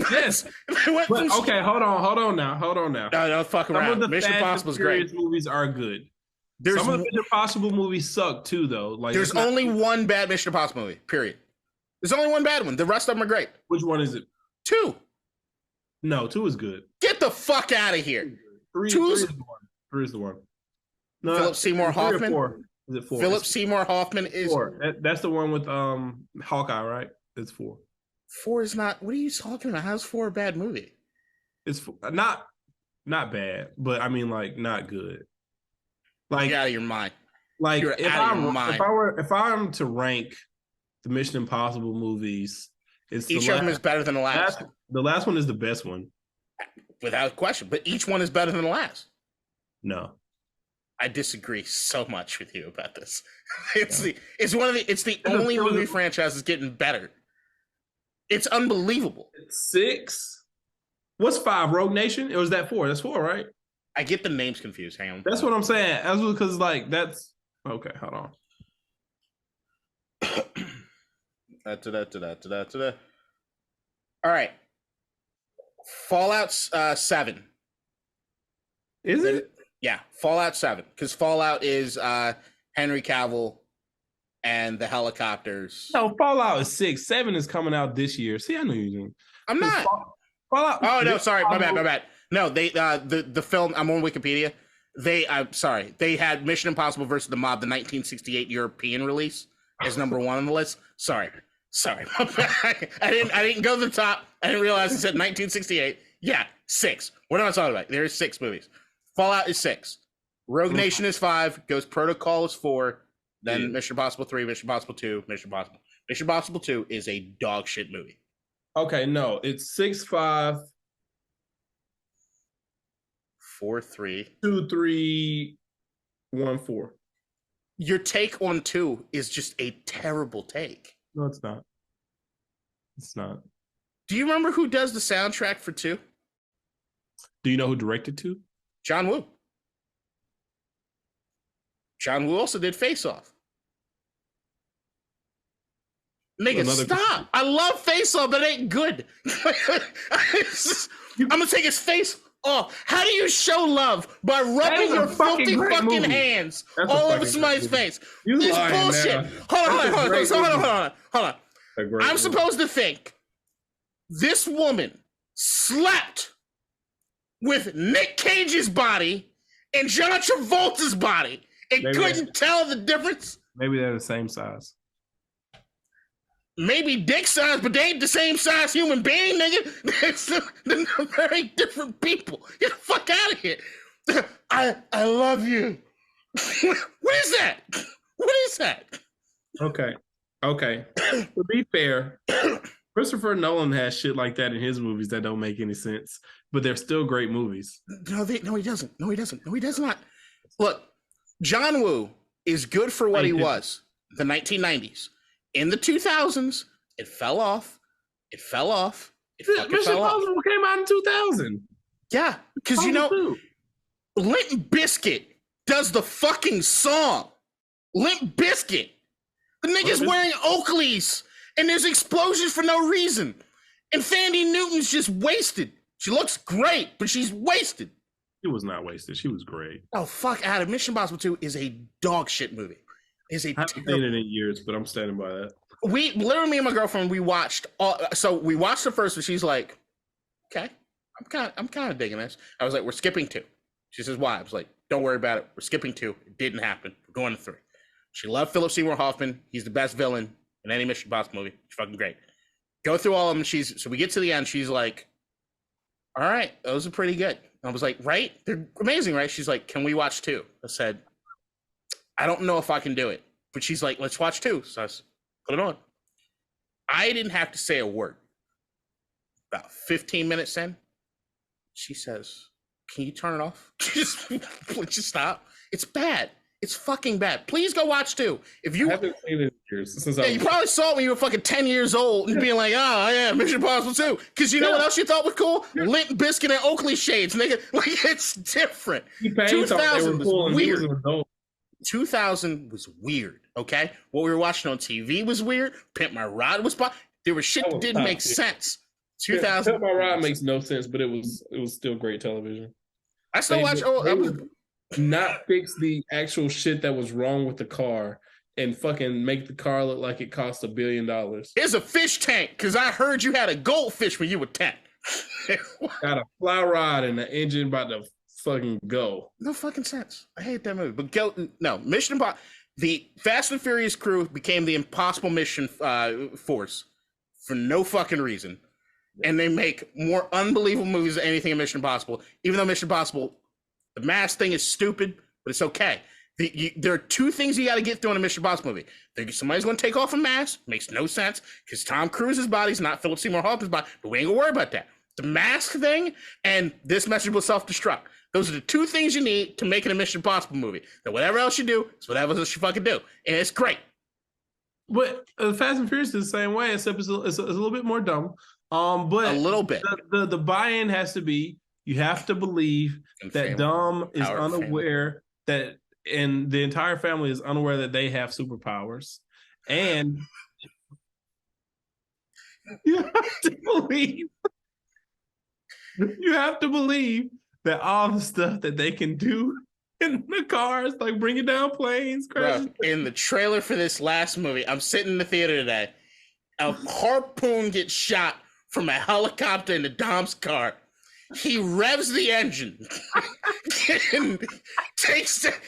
Yes. Okay, hold on now. No, fuck around. Some of the Mission Impossible is great. Movies are good. Some of the Mission Impossible movies suck too, though. Like there's only one bad Mission Impossible movie. Period. There's only one bad one. The rest of them are great. Which one is it? 2. No, 2 is good. Get the fuck out of here. 3 is the one. 3 is the one. No, Philip Seymour Hoffman. Is it 4? Philip Seymour Hoffman is 4. That's the one with Hawkeye, right? It's 4. 4 is not. What are you talking about? How's 4 a bad movie? It's not bad, but I mean, like, not good. Like, you're out of your mind. Like, if I'm to rank the Mission Impossible movies, each of them is better than the last. The last one is the best one, without question. But each one is better than the last. No. I disagree so much with you about this. It's the only movie franchise that's getting better. It's unbelievable. It's 6. What's 5? Rogue Nation? It was that 4. That's 4, right? I get the names confused. Hang on. That's what I'm saying. That's because that's okay. Hold on. All right. Fallout 7. Is it? Yeah, Fallout 7. Because Fallout is Henry Cavill and the helicopters. No, Fallout is 6. 7 is coming out this year. See, I knew you didn't. I'm not. Fallout. Oh no, sorry, my bad. No, they the film. I'm on Wikipedia. I'm sorry. They had Mission Impossible versus the Mob, the 1968 European release, as number 1 on the list. Sorry. I didn't go to the top. I didn't realize it said 1968. Yeah, 6. What am I talking about? There's 6 movies. Fallout is 6. Rogue Nation is 5. Ghost Protocol is 4. Then Mission Impossible 3, Mission Impossible 2, Mission Impossible 2 is a dog shit movie. Okay, no, it's 6, 5, 4, 3, 2, 3, 1, 4. Your take on 2 is just a terrible take. No, it's not. It's not. Do you remember who does the soundtrack for 2? Do you know who directed 2? John Woo. John Woo also did Face Off. Nigga, stop. I love Face Off, but it ain't good. I'm going to take his face off. How do you show love? By rubbing your filthy fucking hands all over somebody's face. This bullshit. Hold on. I'm supposed to think this woman slept with Nick Cage's body and John Travolta's body and couldn't tell the difference. Maybe they're the same size. Maybe dick size, but they ain't the same size human being, nigga. They're very different people. Get the fuck out of here. I love you. What is that? What is that? Okay. To be fair, Christopher Nolan has shit like that in his movies that don't make any sense, but they're still great movies. No, he doesn't. No, he does not. Look, John Woo is good for what he was. The 1990s. In the 2000s, it fell off. Mission Impossible came out in 2000. Yeah, because Limp Bizkit does the fucking song. Limp Bizkit. The nigga's wearing Oakleys, and there's explosions for no reason. And Thandie Newton's just wasted. She looks great, but she's wasted. She was not wasted. She was great. Oh, fuck out of Mission Impossible 2 is a dog shit movie. I haven't seen it in years, but I'm standing by that. Me and my girlfriend, we watched the first one. She's like, okay, I'm kind of digging this. I was like, we're skipping 2. She says, why? I was like, don't worry about it. We're skipping 2. It didn't happen. We're going to 3. She loved Philip Seymour Hoffman. He's the best villain in any Mission Impossible movie. She's fucking great. Go through all of them. So we get to the end. She's like, all right, those are pretty good. I was like, right? They're amazing, right? She's like, can we watch 2? I said, I don't know if I can do it. But she's like, let's watch 2. So I put it on. I didn't have to say a word. About 15 minutes in, she says, can you turn it off? Just stop. It's bad. It's fucking bad. Please go watch 2. If you haven't seen it in years. You probably saw it when you were fucking 10 years old and being like, oh yeah, Mission Impossible 2. Because you know what else you thought was cool? Limp Biscuit and Oakley shades, nigga. Like, it's different. 2000 was weird. 2000 was weird. Okay, what we were watching on TV was weird. Pimp My Ride was there was shit that didn't make sense. 2000. Pimp My Ride makes no sense, but it was still great television. I still watch. Not fix the actual shit that was wrong with the car and fucking make the car look like it cost $1 billion. Here's a fish tank because I heard you had a goldfish when you were 10. Got a fly rod and the engine about to fucking go. No fucking sense. I hate that movie. But Mission Impossible. The Fast and Furious crew became the Impossible Mission Force for no fucking reason, and they make more unbelievable movies than anything in Mission Impossible. Even though Mission Impossible. The mask thing is stupid, but it's okay. There are 2 things you got to get through in a Mission Impossible movie. Somebody's going to take off a mask. Makes no sense because Tom Cruise's body's not Philip Seymour Hoffman's body, but we ain't going to worry about that. The mask thing and this message will self-destruct. Those are the 2 things you need to make it a Mission Impossible movie. Then whatever else you do, it's whatever else you fucking do. And it's great. But Fast and Furious is the same way, except it's a little bit more dumb. But a little bit. The buy-in has to be, you have to believe that Dom is unaware that, and the entire family is unaware that they have superpowers. And you have to believe that all the stuff that they can do in the cars, like bringing down planes, crashing. In the trailer for this last movie, I'm sitting in the theater today. A harpoon gets shot from a helicopter into Dom's car. He revs the engine and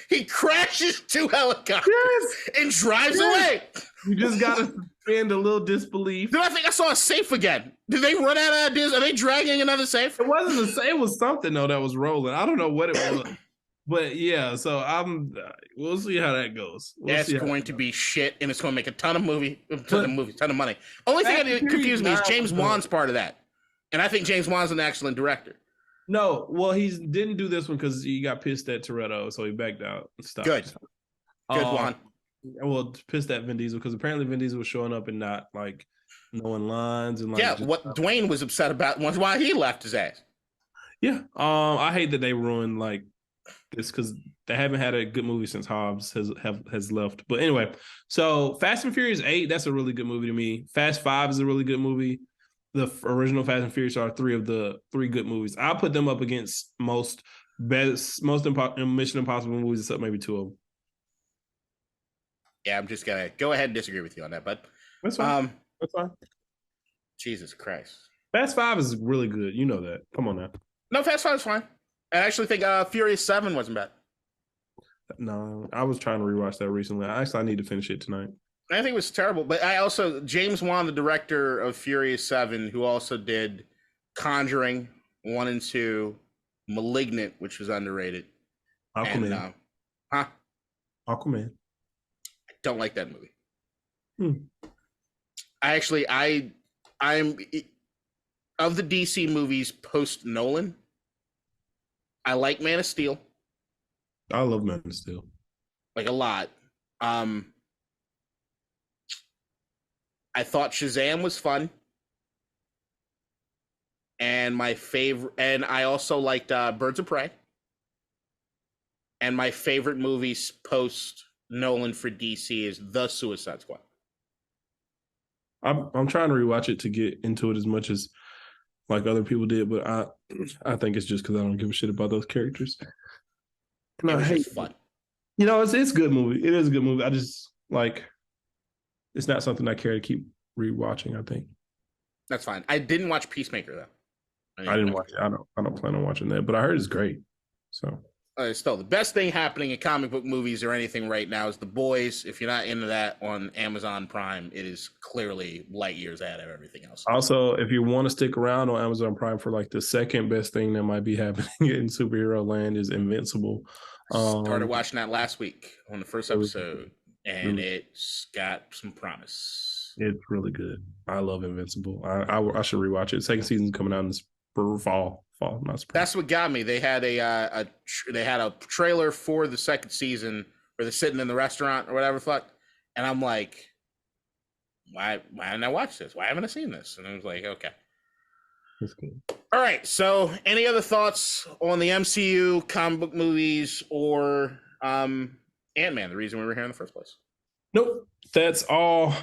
he crashes 2 helicopters and drives away. You just gotta suspend a little disbelief. Then I think I saw a safe again. Did they run out of ideas? Are they dragging another safe? It wasn't a safe. It was something though that was rolling. I don't know what it was, but yeah. So we'll see how that goes. That's going to be shit, and it's going to make a ton of ton of money. Only thing that confused me is James Wan's part of that. And I think James Wan's an excellent director. No, well, he didn't do this one because he got pissed at Toretto, so he backed out and stopped. Good Juan. Well, pissed at Vin Diesel because apparently Vin Diesel was showing up and not like knowing lines and like. What Dwayne was upset about was why he left his ass. Yeah, I hate that they ruined like this because they haven't had a good movie since Hobbs has left. But anyway, so Fast and Furious 8, that's a really good movie to me. Fast 5 is a really good movie. The original Fast and Furious are 3 of the 3 good movies. I'll put them up against most Mission Impossible movies, except maybe 2 of them. Yeah, I'm just gonna go ahead and disagree with you on that, but that's fine. That's fine. Jesus Christ, Fast 5 is really good. You know that. Come on now. No, Fast 5 is fine. I actually think Furious 7 wasn't bad. No, I was trying to rewatch that recently. I need to finish it tonight. I think it was terrible, but James Wan, the director of Furious 7, who also did Conjuring 1 and 2, Malignant, which was underrated. Aquaman. And, Aquaman. I don't like that movie. I'm of the DC movies post Nolan, I like Man of Steel. I love Man of Steel. Like a lot. I thought Shazam was fun. And I also liked Birds of Prey. And my favorite movies post Nolan for DC is The Suicide Squad. I'm trying to rewatch it to get into it as much as like other people did, but I think it's just because I don't give a shit about those characters. No, I hate fun. You know, it's a good movie. It is a good movie. I just like it's not something I care to keep rewatching, I think. That's fine. I didn't watch Peacemaker though. I didn't watch it. I don't plan on watching that, but I heard it's great. So still the best thing happening in comic book movies or anything right now is The Boys. If you're not into that on Amazon Prime, it is clearly light years ahead of everything else. Also, if you want to stick around on Amazon Prime for like the second best thing that might be happening in superhero land is Invincible. Started watching that last week on the first episode, and it's got some promise. It's really good. I love Invincible. I should rewatch it. Second season's coming out in this fall. Not spring. That's what got me. They had a trailer for the second season where they're sitting in the restaurant or whatever the fuck, and I'm like, why haven't I watched this? Why haven't I seen this? And I was like, okay. That's good. All right. So, any other thoughts on the MCU, comic book movies, or Ant-Man? The reason we were here in the first place. Nope. That's all.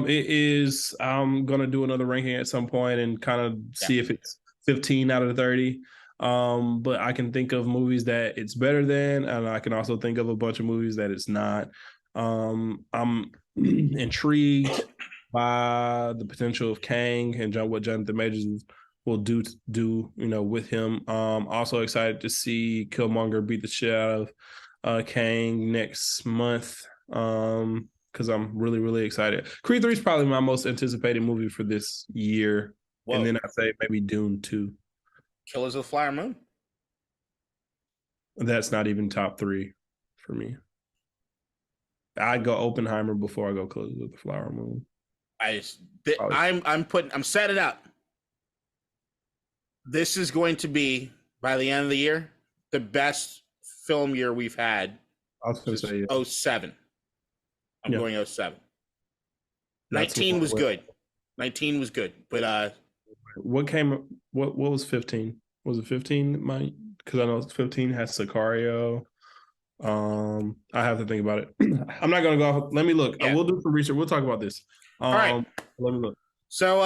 It is. I'm gonna do another ranking at some point and kind of see if it's 15 out of 30. But I can think of movies that it's better than, and I can also think of a bunch of movies that it's not. I'm intrigued by the potential of Kang and what Jonathan Majors will do with him. Also excited to see Killmonger beat the shit out of Kang next month. Because I'm really, really excited. Creed 3 is probably my most anticipated movie for this year. Whoa. And then I'd say maybe Dune 2. Killers of the Flower Moon? That's not even top 3 for me. I'd go Oppenheimer before I go Killers of the Flower Moon. I'm setting up. This is going to be, by the end of the year, the best film year we've had. I was going to say 07. I'm going 07. 19 was good. 19 was good, but what was 15? Was it 15? Because I know 15 has Sicario. I have to think about it. I'm not gonna go. Let me look. Yeah. We'll do some research. We'll talk about this. All right. Let me look. So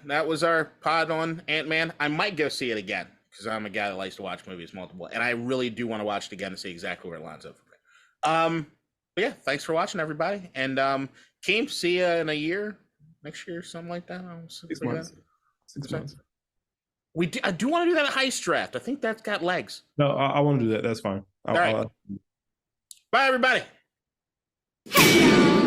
that was our pod on Ant-Man. I might go see it again because I'm a guy that likes to watch movies multiple, and I really do want to watch it again to see exactly where it lines up. But yeah, thanks for watching, everybody. And Keem, see you in a year, next year, something like that. 6 months. 6 months. I do want to do that heist draft. I think that's got legs. No, I want to do that. That's fine. All right. Bye, everybody. Hey,